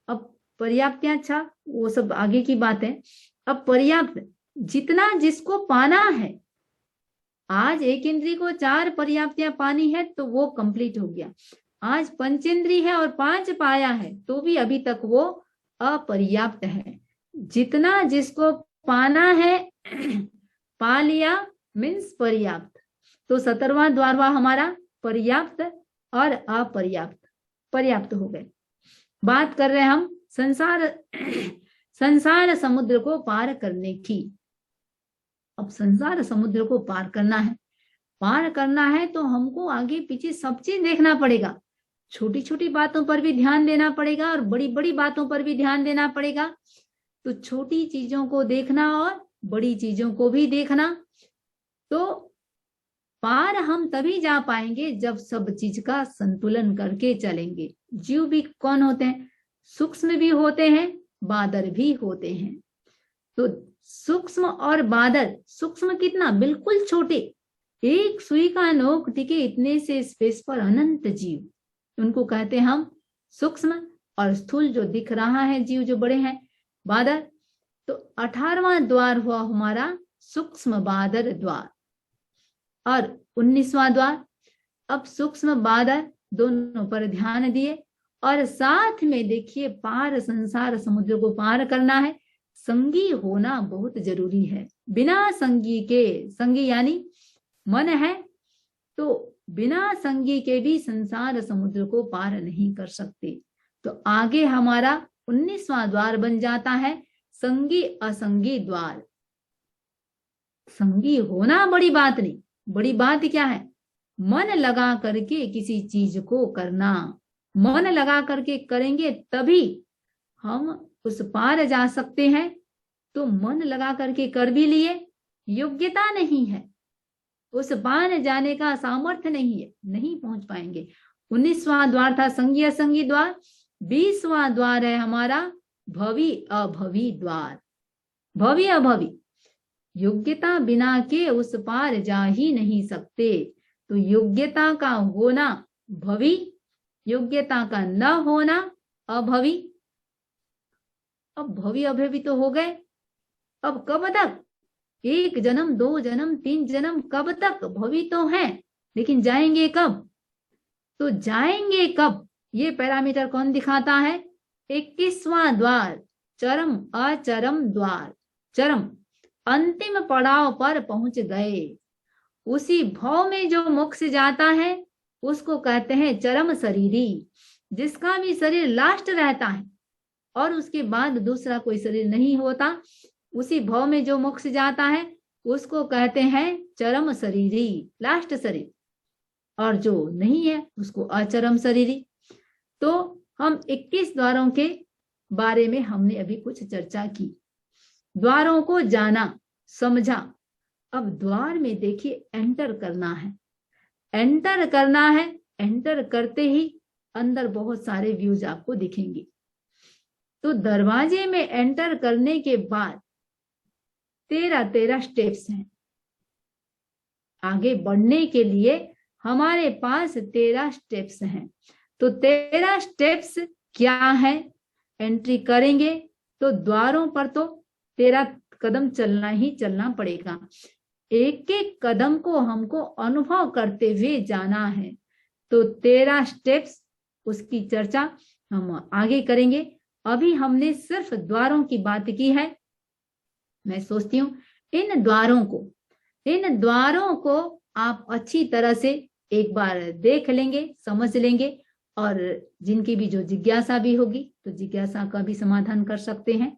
अब पर्याप्त या अच्छा वो सब आगे की बात है। अब पर्याप्त, जितना जिसको पाना है, आज एक इंद्री को 4 पर्याप्तियां पानी है तो वो कंप्लीट हो गया। आज पंचेंद्री है और 5 पाया है तो भी अभी तक वो अपर्याप्त है। जितना जिसको पाना है पा लिया मीन्स पर्याप्त। तो 17वां द्वार हुआ हमारा पर्याप्त और अपर्याप्त, पर्याप्त हो गए। बात कर रहे हैं हम संसार समुद्र को पार करने की। अब संसार समुद्र को पार करना है, पार करना है तो हमको आगे पीछे सब चीज देखना पड़ेगा। छोटी छोटी बातों पर भी ध्यान देना पड़ेगा और बड़ी बड़ी बातों पर भी ध्यान देना पड़ेगा। तो छोटी चीजों को देखना और बड़ी चीजों को भी देखना। तो पार हम तभी जा पाएंगे जब सब चीज का संतुलन करके चलेंगे। जीव भी कौन होते हैं? सूक्ष्म भी होते हैं, बादल भी होते हैं। तो सूक्ष्म और बादल, सूक्ष्म कितना, बिल्कुल छोटे, एक सुई का नोक टिके इतने से स्पेस पर अनंत जीव, उनको कहते हैं हम सूक्ष्म। और स्थूल जो दिख रहा है जीव जो बड़े हैं, बादल। तो 18वां द्वार हुआ हमारा सूक्ष्म बादल द्वार और 19वां द्वार। अब सूक्ष्म बादल दोनों पर ध्यान दिए और साथ में देखिए पार संसार समुद्र को पार करना है, संगी होना बहुत जरूरी है। बिना संगी के, संगी यानी मन है, तो बिना संगी के भी संसार समुद्र को पार नहीं कर सकते। तो आगे हमारा 19वां द्वार बन जाता है संगी असंगी द्वार। संगी होना बड़ी बात नहीं, बड़ी बात क्या है? मन लगा करके किसी चीज को करना। मन लगा करके करेंगे तभी हम उस पार जा सकते हैं। तो मन लगा करके कर भी लिए, योग्यता नहीं है, उस पार जाने का सामर्थ्य नहीं है, नहीं पहुंच पाएंगे। 19वां द्वार था संगी असंगी द्वार। 20वां द्वार है हमारा भवी अभवी द्वार। भवी अभवी, योग्यता बिना के उस पार जा ही नहीं सकते। तो योग्यता का होना भवी, योग्यता का न होना अभवी। अब भवी अभवी तो हो गए, अब कब तक? 1 जन्म 2 जन्म 3 जन्म, कब तक? भवी तो है, लेकिन जाएंगे कब? तो जाएंगे कब, ये पैरामीटर कौन दिखाता है? 21वां द्वार चरम अचरम द्वार। चरम, अंतिम पड़ाव पर पहुंच गए। उसी भाव में जो मोक्ष जाता है उसको कहते हैं चरम शरीरी। जिसका भी शरीर लास्ट रहता है और उसके बाद दूसरा कोई शरीर नहीं होता, उसी भाव में जो मोक्ष जाता है उसको कहते हैं चरम शरीरी, लास्ट शरीर। और जो नहीं है उसको अचरम शरीरी। तो हम 21 द्वारों के बारे में हमने अभी कुछ चर्चा की, द्वारों को जाना समझा। अब द्वार में देखिए एंटर करना है, एंटर करना है। एंटर करते ही अंदर बहुत सारे व्यूज आपको दिखेंगे। तो दरवाजे में एंटर करने के बाद 13 स्टेप्स हैं। आगे बढ़ने के लिए हमारे पास 13 स्टेप्स हैं। तो 13 स्टेप्स क्या है? एंट्री करेंगे तो द्वारों पर तो तेरा कदम चलना ही चलना पड़ेगा। एक एक कदम को हमको अनुभव करते हुए जाना है। तो 13 स्टेप्स, उसकी चर्चा हम आगे करेंगे। अभी हमने सिर्फ द्वारों की बात की है। मैं सोचती हूँ इन द्वारों को आप अच्छी तरह से एक बार देख लेंगे, समझ लेंगे, और जिनकी भी जो जिज्ञासा भी होगी तो जिज्ञासा का भी समाधान कर सकते हैं।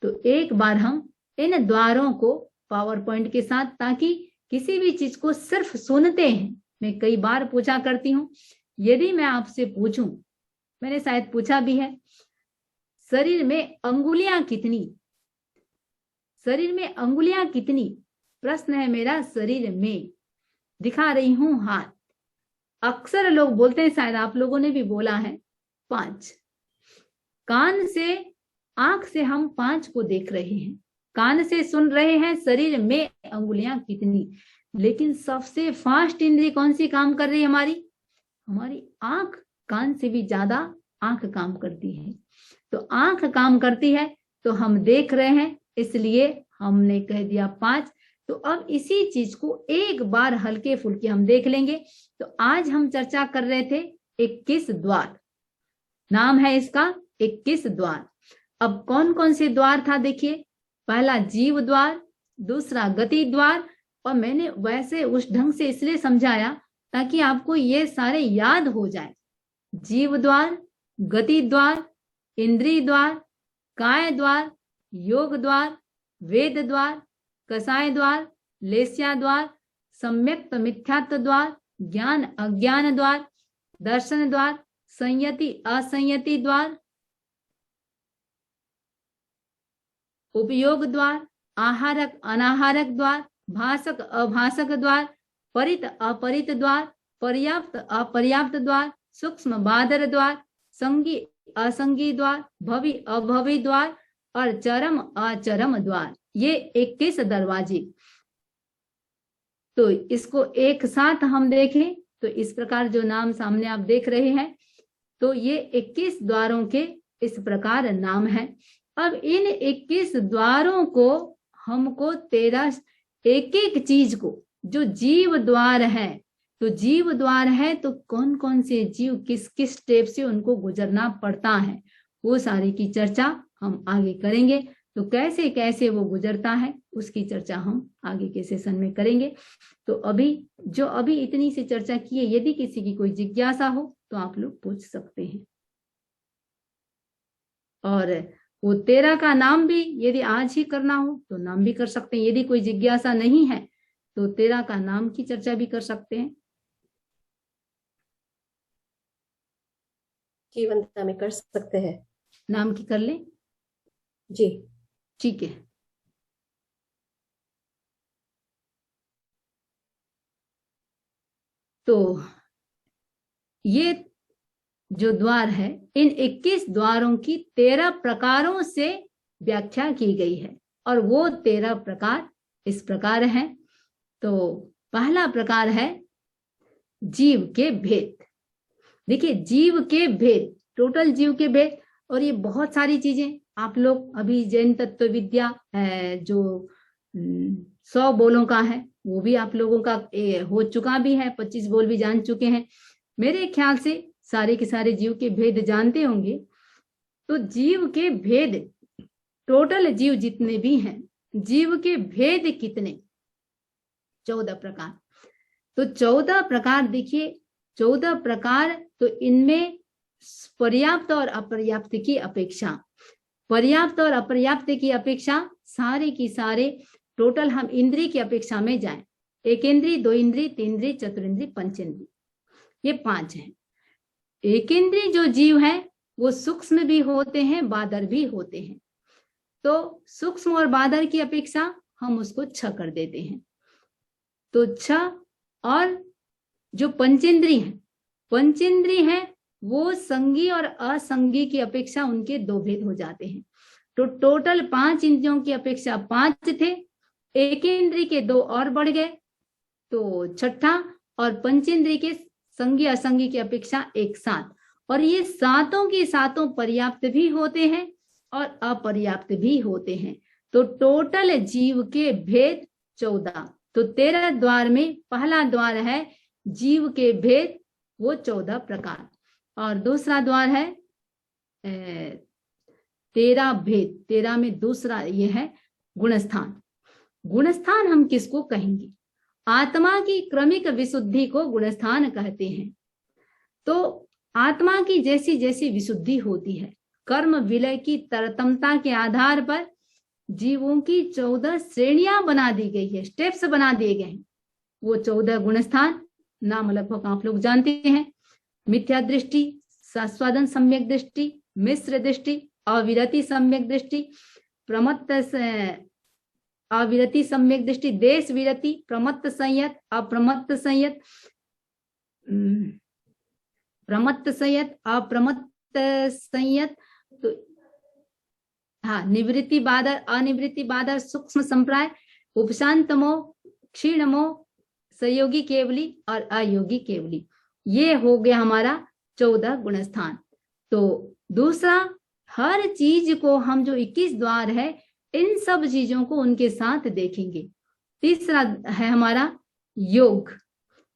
तो एक बार हम इन द्वारों को पावर पॉइंट के साथ, ताकि किसी भी चीज को सिर्फ सुनते हैं। मैं कई बार पूछा करती हूँ, यदि मैं आपसे पूछूं, मैंने शायद पूछा भी है, शरीर में अंगुलियां कितनी? शरीर में अंगुलियां कितनी? प्रश्न है मेरा। शरीर में दिखा रही हूं हाथ। अक्सर लोग बोलते हैं, शायद आप लोगों ने भी बोला है, 5। कान से, आंख से हम 5 को देख रहे हैं, कान से सुन रहे हैं शरीर में अंगुलियां कितनी। लेकिन सबसे फास्ट इंद्रिय कौन सी काम कर रही है? हमारी आंख। कान से भी ज्यादा आंख काम करती है। तो आंख काम करती है, तो हम देख रहे हैं, इसलिए हमने कह दिया 5। तो अब इसी चीज को एक बार हल्के फुल्के हम देख लेंगे। तो आज हम चर्चा कर रहे थे 21 द्वार, नाम है इसका 21 द्वार। अब कौन कौन से द्वार था देखिए। पहला जीव द्वार, दूसरा गति द्वार, और मैंने वैसे उस ढंग से इसलिए समझाया ताकि आपको ये सारे याद हो जाए। जीव द्वार, गति द्वार, इंद्रिय द्वार, काय द्वार, योग द्वार, वेद द्वार, कसाय द्वार, लेस्या द्वार, सम्यक्त मिथ्यात्व द्वार, ज्ञान अज्ञान द्वार, दर्शन द्वार, संयति असंयति द्वार, उपयोग द्वार, आहारक अनाहारक द्वार, भाषक अभाषक द्वार, परित अपरित द्वार, पर्याप्त अपर्याप्त द्वार, सूक्ष्म बादर द्वार, संगी असंगी द्वार, भवि अभवि द्वार, और चरम अचरम द्वार। ये 21 दरवाजे। तो इसको एक साथ हम देखें तो इस प्रकार जो नाम सामने आप देख रहे हैं, तो ये 21 द्वारों के इस प्रकार नाम है। अब इन 21 द्वारों को हमको 13 एक एक चीज को, जो जीव द्वार है, तो जीव द्वार है तो कौन कौन से जीव किस किस स्टेप से उनको गुजरना पड़ता है, वो सारी की चर्चा हम आगे करेंगे। तो कैसे कैसे वो गुजरता है उसकी चर्चा हम आगे के सेशन में करेंगे। तो अभी इतनी सी चर्चा की है, यदि किसी की कोई जिज्ञासा हो तो आप लोग पूछ सकते हैं। और वो 13 का नाम भी यदि आज ही करना हो तो नाम भी कर सकते हैं। यदि कोई जिज्ञासा नहीं है तो 13 का नाम की चर्चा भी कर सकते हैं। जी वंदना में कर सकते हैं। नाम की कर ले जी ठीक है। तो ये जो द्वार है, इन 21 द्वारों की 13 प्रकारों से व्याख्या की गई है, और वो 13 प्रकार इस प्रकार हैं। तो पहला प्रकार है जीव के भेद। देखिए, जीव के भेद, टोटल जीव के भेद, और ये बहुत सारी चीजें आप लोग अभी जैन तत्व विद्या जो 100 बोलों का है वो भी आप लोगों का हो चुका भी है, 25 बोल भी जान चुके हैं। मेरे ख्याल से सारे के सारे जीव के भेद जानते होंगे। तो जीव के भेद, टोटल जीव जितने भी हैं, जीव के भेद कितने? 14 प्रकार। तो 14 प्रकार देखिए, 14 प्रकार, तो इनमें पर्याप्त और अपर्याप्त की अपेक्षा, पर्याप्त और अपर्याप्त की अपेक्षा सारे की सारे टोटल हम इंद्रिय की अपेक्षा में जाएं, 1 इंद्रिय, 2 इंद्रिय, 3 इंद्रिय, 4 इंद्रिय, 5 इंद्रिय, ये 5 हैं। 1 इंद्रिय जो जीव है वो सूक्ष्म भी होते हैं, बादर भी होते हैं। तो सूक्ष्म और बादर की अपेक्षा हम उसको 6 कर देते हैं। तो 6, और जो पंचेंद्रिय है, पंचेंद्रिय है वो संगी और असंगी की अपेक्षा उनके 2 भेद हो जाते हैं। तो टोटल 5 इंद्रियों की अपेक्षा 5 थे, 1 इंद्रिय के 2 और बढ़ गए तो 6ठा, और पंचेंद्रिय के संगी असंगी की अपेक्षा 1 7। और ये सातों के सातों पर्याप्त भी होते हैं और अपर्याप्त भी होते हैं। तो टोटल जीव के भेद 14। तो 13 द्वार में पहला द्वार है जीव के भेद, वो 14 प्रकार, और दूसरा द्वार है 13 भेद। 13 में दूसरा ये है गुणस्थान। गुणस्थान हम किसको कहेंगे? आत्मा की क्रमिक विशुद्धि को गुणस्थान कहते हैं। तो आत्मा की जैसी जैसी विशुद्धि होती है, कर्म विलय की तरतमता के आधार पर जीवों की 14 श्रेणियां बना दी गई है, स्टेप्स बना दिए गए हैं। वो 14 गुणस्थान नाम लगभग आप लोग जानते हैं। मिथ्या दृष्टि, सास्वादन सम्यक दृष्टि, मिश्र दृष्टि, अविरति सम्यक दृष्टि, प्रमत्त अविरति सम्यक दृष्टि, देश विरति, प्रमत्त संयत, अप्रमत्त संयत, प्रमत्त संयत, अप्रमत्त संयत, तो हाँ, निवृत्ति बादर, अनिवृत्ति बादर, सूक्ष्म संप्राय, उपशांतमो, क्षीणमो, सहयोगी केवली और अयोगी केवली। ये हो गया हमारा 14 गुणस्थान। तो दूसरा, हर चीज को हम जो 21 द्वार है, इन सब चीजों को उनके साथ देखेंगे। तीसरा है हमारा योग।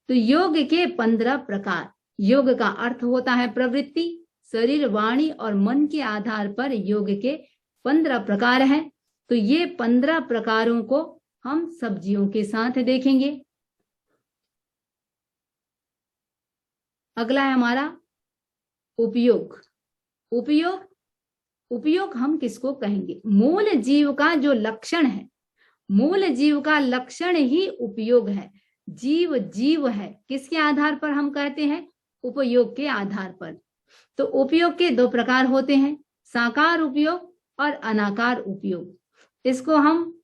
तो योग के 15 प्रकार। योग का अर्थ होता है प्रवृत्ति। शरीर, वाणी और मन के आधार पर योग के 15 प्रकार हैं। तो ये 15 प्रकारों को हम सब्जियों के साथ देखेंगे। अगला है हमारा उपयोग। उपयोग हम किसको कहेंगे? मूल जीव का जो लक्षण है, मूल जीव का लक्षण ही उपयोग है। जीव जीव है, किसके आधार पर हम कहते हैं? उपयोग के आधार पर। तो उपयोग के 2 प्रकार होते हैं, साकार उपयोग और अनाकार उपयोग। इसको हम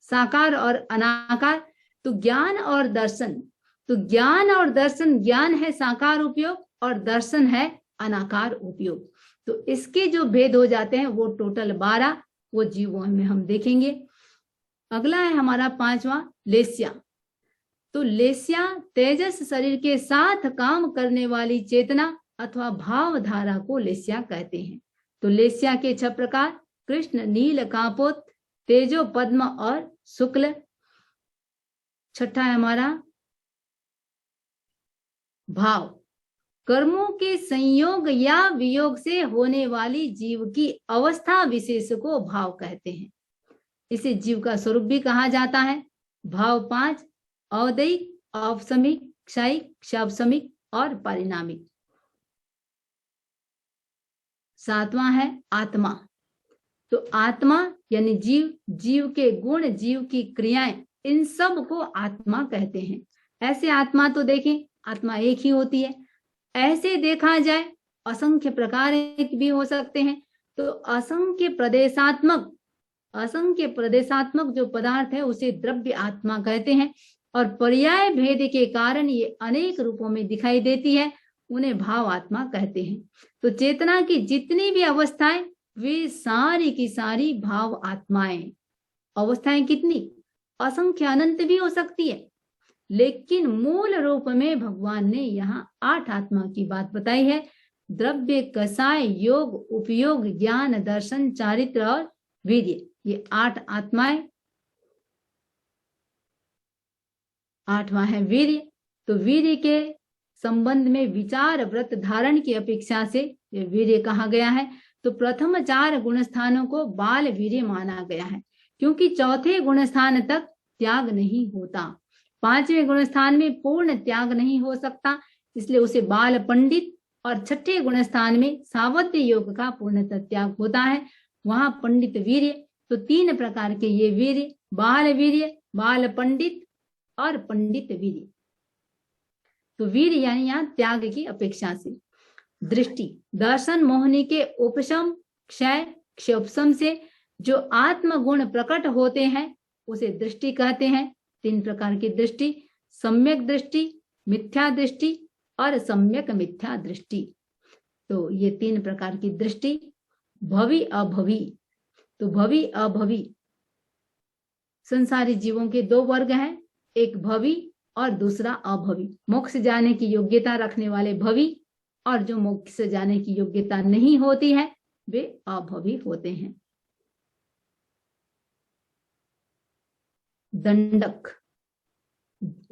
साकार और अनाकार, तो ज्ञान और दर्शन। तो ज्ञान और दर्शन, ज्ञान है साकार उपयोग और दर्शन है अनाकार उपयोग। तो इसके जो भेद हो जाते हैं वो टोटल 12, वो जीवों में हम देखेंगे। अगला है हमारा 5वां लेस्या। तो लेस्या तेजस शरीर के साथ काम करने वाली चेतना अथवा भाव धारा को लेस्या कहते हैं। तो लेस्या के 6 प्रकार, कृष्ण, नील, कापोत, तेजो, पद्म और शुक्ल। छठा है हमारा भाव। कर्मों के संयोग या वियोग से होने वाली जीव की अवस्था विशेष को भाव कहते हैं। इसे जीव का स्वरूप भी कहा जाता है। भाव 5, औदैक, औपसमिक, क्षयिक, क्षापसमिक और पारिणामिक। 7वां है आत्मा। तो आत्मा यानी जीव, जीव के गुण, जीव की क्रियाएं, इन सब को आत्मा कहते हैं। ऐसे आत्मा तो देखें, आत्मा एक ही होती है। ऐसे देखा जाए असंख्य प्रकार भी हो सकते हैं। तो असंख्य प्रदेशात्मक जो पदार्थ है उसे द्रव्य आत्मा कहते हैं, और पर्याय भेद के कारण ये अनेक रूपों में दिखाई देती है, उन्हें भाव आत्मा कहते हैं। तो चेतना की जितनी भी अवस्थाएं, वे सारी की सारी भाव आत्माएं। अवस्थाएं कितनी? असंख्य, अनंत भी हो सकती है, लेकिन मूल रूप में भगवान ने यहाँ 8 आत्मा की बात बताई है। द्रव्य, कसाय, योग, उपयोग, ज्ञान, दर्शन, चारित्र और वीर्य, ये 8 आत्माएं। 8वां है वीर्य। तो वीर्य के संबंध में विचार व्रत धारण की अपेक्षा से ये वीर्य कहा गया है। तो प्रथम 4 गुणस्थानों को बाल वीर्य माना गया है, क्योंकि चौथे गुणस्थान तक त्याग नहीं होता। 5वें गुणस्थान में पूर्ण त्याग नहीं हो सकता, इसलिए उसे बाल पंडित, और 6ठे गुणस्थान में सावध्य योग का पूर्णतः त्याग होता है, वहां पंडित वीर्य। तो 3 प्रकार के ये वीर्य, बाल पंडित और पंडित वीर्य। तो वीर्य यानी यहाँ त्याग की अपेक्षा से। दृष्टि, दर्शन मोहनी के उपशम, क्षय, क्षोपशम से जो आत्मगुण प्रकट होते हैं उसे दृष्टि कहते हैं। 3 प्रकार की दृष्टि, सम्यक दृष्टि, मिथ्या दृष्टि और सम्यक मिथ्या दृष्टि। तो ये 3 प्रकार की दृष्टि। भवि अभवि। तो भवि अभवि, संसारी जीवों के 2 वर्ग हैं, एक भवि और दूसरा अभवि। मोक्ष जाने की योग्यता रखने वाले भवि, और जो मोक्ष जाने की योग्यता नहीं होती है वे अभवी होते हैं। दंडक,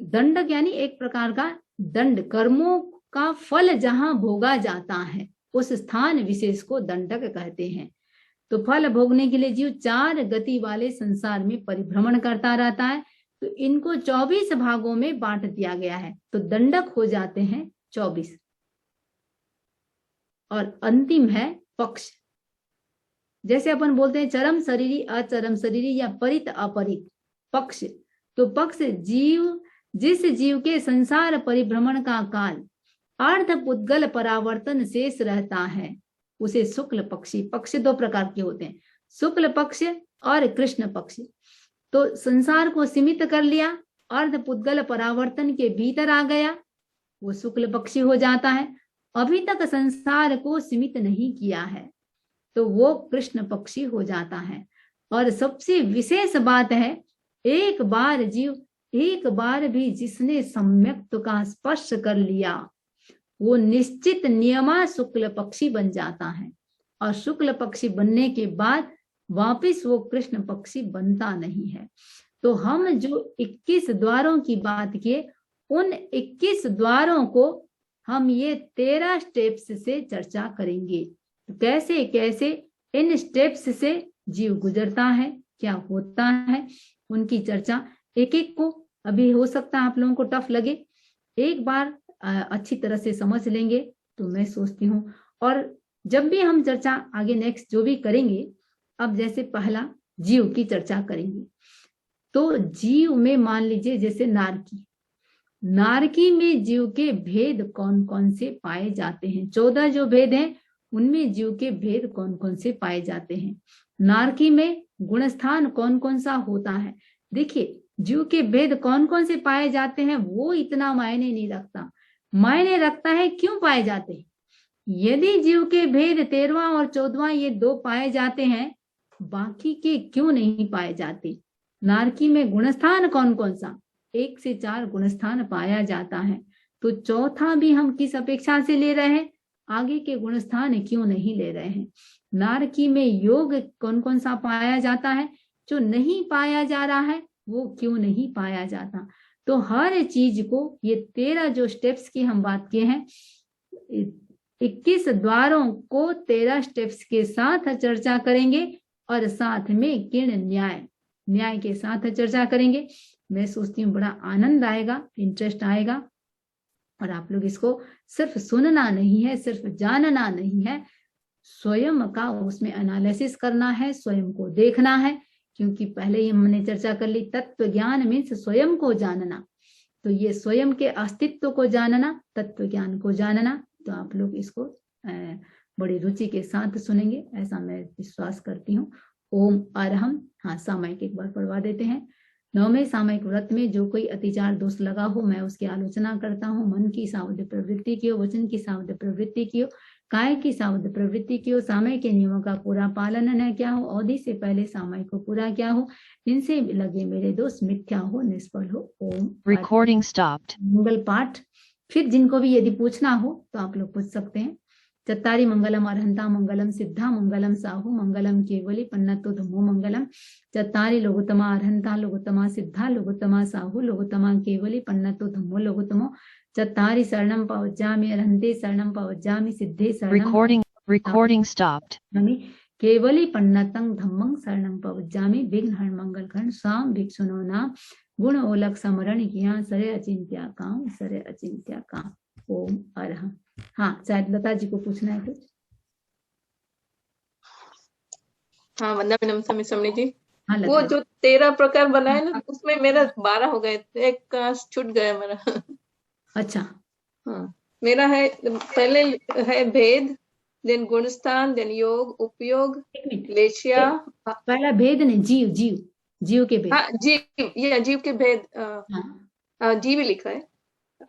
दंडक यानी एक प्रकार का दंड, कर्मों का फल जहां भोगा जाता है उस स्थान विशेष को दंडक कहते हैं। तो फल भोगने के लिए जीव 4 गति वाले संसार में परिभ्रमण करता रहता है। तो इनको 24 भागों में बांट दिया गया है, तो दंडक हो जाते हैं 24। और अंतिम है पक्ष। जैसे अपन बोलते हैं चरम शरीरी, अचरम शरीरी या परित अपरित। पक्ष, तो पक्ष जीव, जिस जीव के संसार परिभ्रमण का काल अर्ध पुद्गल परावर्तन शेष रहता है उसे शुक्ल पक्षी। पक्ष 2 प्रकार के होते हैं, शुक्ल पक्ष और कृष्ण पक्ष। तो संसार को सीमित कर लिया, अर्ध पुद्गल परावर्तन के भीतर आ गया, वो शुक्ल पक्षी हो जाता है। अभी तक संसार को सीमित नहीं किया है तो वो कृष्ण पक्षी हो जाता है। और सबसे विशेष बात है, एक बार जीव, एक बार भी जिसने सम्यक्त्व का स्पर्श कर लिया वो निश्चित नियमा शुक्ल पक्षी बन जाता है। और शुक्ल पक्षी बनने के बाद वापिस वो कृष्ण पक्षी बनता नहीं है। तो हम जो 21 द्वारों की बात किए, उन 21 द्वारों को हम ये 13 स्टेप्स से चर्चा करेंगे। तो कैसे कैसे इन स्टेप्स से जीव गुजरता है, क्या होता है, उनकी चर्चा एक एक को, अभी हो सकता है आप लोगों को टफ लगे, एक बार अच्छी तरह से समझ लेंगे तो मैं सोचती हूँ। और जब भी हम चर्चा आगे नेक्स्ट जो भी करेंगे, अब जैसे पहला जीव की चर्चा करेंगे, तो जीव में मान लीजिए जैसे नारकी, नारकी में जीव के भेद कौन कौन से पाए जाते हैं, 14 जो भेद हैं उनमें जीव के भेद कौन कौन से पाए जाते हैं। नारकी में गुणस्थान कौन कौन सा होता है। देखिए जीव के भेद कौन कौन से पाए जाते हैं वो इतना मायने नहीं रखता, मायने रखता है क्यों पाए जाते हैं। यदि जीव के भेद 13वां और 14वां ये 2 पाए जाते हैं, बाकी के क्यों नहीं पाए जाते। नारकी में गुणस्थान कौन कौन सा, 1 से 4 गुणस्थान पाया जाता है, तो चौथा भी हम किस अपेक्षा से ले रहे हैं, आगे के गुणस्थान क्यों नहीं ले रहे हैं। नारकी में योग कौन कौन सा पाया जाता है, जो नहीं पाया जा रहा है वो क्यों नहीं पाया जाता। तो हर चीज को ये 13 जो स्टेप्स की हम बात किए हैं, 21 द्वारों को 13 स्टेप्स के साथ चर्चा करेंगे और साथ में किर्ण न्याय, न्याय के साथ चर्चा करेंगे। मैं सोचती हूँ बड़ा आनंद आएगा, इंटरेस्ट आएगा। और आप लोग इसको सिर्फ सुनना नहीं है, सिर्फ जानना नहीं है, स्वयं का उसमें एनालिसिस करना है, स्वयं को देखना है। क्योंकि पहले ही हमने चर्चा कर ली, तत्व ज्ञान मीन्स स्वयं को जानना। तो ये स्वयं के अस्तित्व को जानना, तत्व ज्ञान को जानना। तो आप लोग इसको बड़ी रुचि के साथ सुनेंगे, ऐसा मैं विश्वास करती हूँ। ओम अरहम। हाँ, सामायिक एक बार पढ़वा देते हैं। 9वें सामयिक व्रत में जो कोई अतिचार दोष लगा हो, मैं उसकी आलोचना करता हूँ। मन की सावध प्रवृत्ति की हो, वचन की सावध प्रवृत्ति की हो, काय की सावध प्रवृत्ति की हो, सामय के नियमों का पूरा पालन न किया हो, अवधि से पहले सामय को पूरा किया हो, इनसे लगे मेरे दोष मिथ्या हो, निष्फल हो। ओम। Recording stopped. मंगल पाठ फिर जिनको भी यदि पूछना हो तो आप लोग पूछ सकते हैं। चत्तारी मंगलम अरहंता मंगलम सिद्धा मंगलम साहु मंगलम केवली पन्नतो धम्मो मंगलम। चत्तारी लोगोत्तमा अरहंता लोगोत्तमा सिद्धा लोगोत्तमा साहु लोगोत्तमा केवली पन्नतो धम्मो लोगोत्तमो। चत्तारी शरणम पवज्जामि अरहंते शरणम पवज्जामि सिद्धे शरणम Recording stopped. केवली पन्नतं धम्मं शरणं पवज्जामि। विघ्न हर मंगल घन स्वाम भिक्षुनो नाम गुण ओलक समरण किया सरे अचिंत्या काम, सरे अचिंत्या काम। ओम अरहम। हाँ, शायद लता जी को पूछना है कुछ। हाँ, वंदना मैडम समझी जी। हाँ, वो लता जो 13 प्रकार बनाए ना, उसमें मेरा 12 हो गए, एक का छूट गया मेरा। अच्छा, हाँ, मेरा है पहले है भेद, देन गुणस्थान, देन योग, उपयोग, एक मिनट, लेशिया। पहला भेद ने जीव, जीव जीव के भेद। हाँ, जीव, ये जीव के भेद, हाँ, जीव ही लिखा है,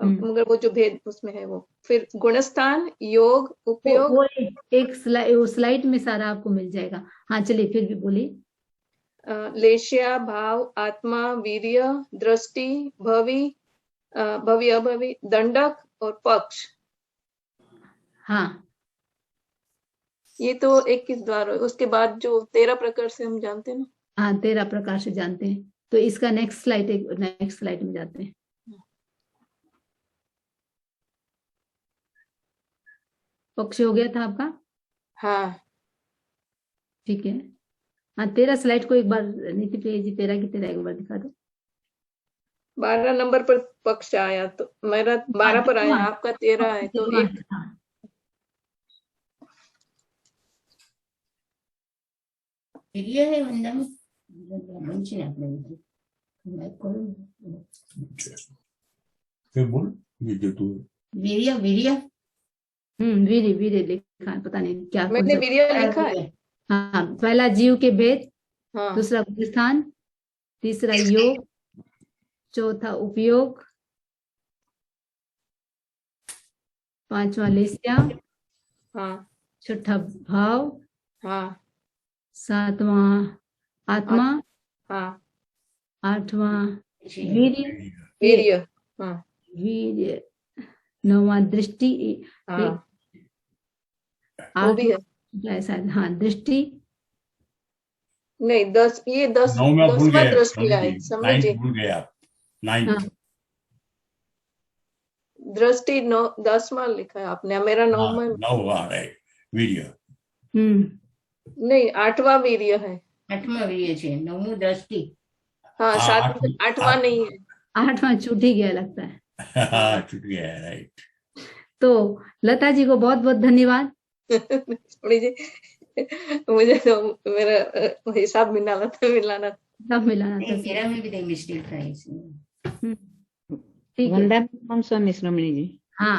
मगर वो जो भेद उसमें है वो। फिर गुणस्थान, योग, उपयोग। वो एक स्लाइड में सारा आपको मिल जाएगा। हाँ, चलिए फिर भी बोलिए। लेशिया, भाव, आत्मा, वीर्य, दृष्टि, भवि, भवि अभवि, दंडक और पक्ष। हाँ, ये तो 21 द्वार, उसके बाद जो 13 प्रकार से हम जानते हैं ना। हाँ 13 प्रकार से जानते हैं। तो इसका नेक्स्ट स्लाइड में जाते हैं। पक्ष हो गया था आपका? हाँ ठीक है। हाँ 13 स्लाइड को एक बार नीति प्रिया जी 13 की 13 एक बार दिखा दो। 12 नंबर पर पक्ष आया, तो मेरा 12 पर आया, आपका 13 है, तो एक हाँ, है वंदना मंची आपने मैं करूं फिर बोल ये जो तू वीर्य वीर्य वीर्य लिखा है, पता नहीं क्या मैंने कौन सा- वीर्य लिखा है। हाँ पहला जीव के भेद, हाँ दूसरा गुणस्थान, तीसरा योग, चौथा उपयोग, पांचवा लेस्या, हाँ छठा भाव, हाँ सातवां आत्मा, हाँ आठवां वीर्य, वीर्य, हाँ वीर्य, नौवां दृष्टि, हाँ वो भी है। आठवां शायद हाँ दृष्टि, नहीं 10, ये 10 नौ में भूल 10वां गए दृष्टि है, समझ जी। भूल गए आप हाँ 9 दृष्टि 10वां लिखा है आपने, मेरा 9वां। 9 राइट वीडियो नहीं 8वां वीर्य है। 8वां वीर्य છે 9મું દ્રષ્ટિ हाँ हाँ, 8वां नहीं है। 8वां छूट ही गया लगता है। छूट गया है राइट। तो लता जी को बहुत बहुत धन्यवाद। थोड़ी जी मुझे तो मेरा हिसाब मिलाना था। सब मिलाना था। તેરા में भी मिस्टेक થાય છે ठीक है वंदना स्वामी श्रमणी जी। हाँ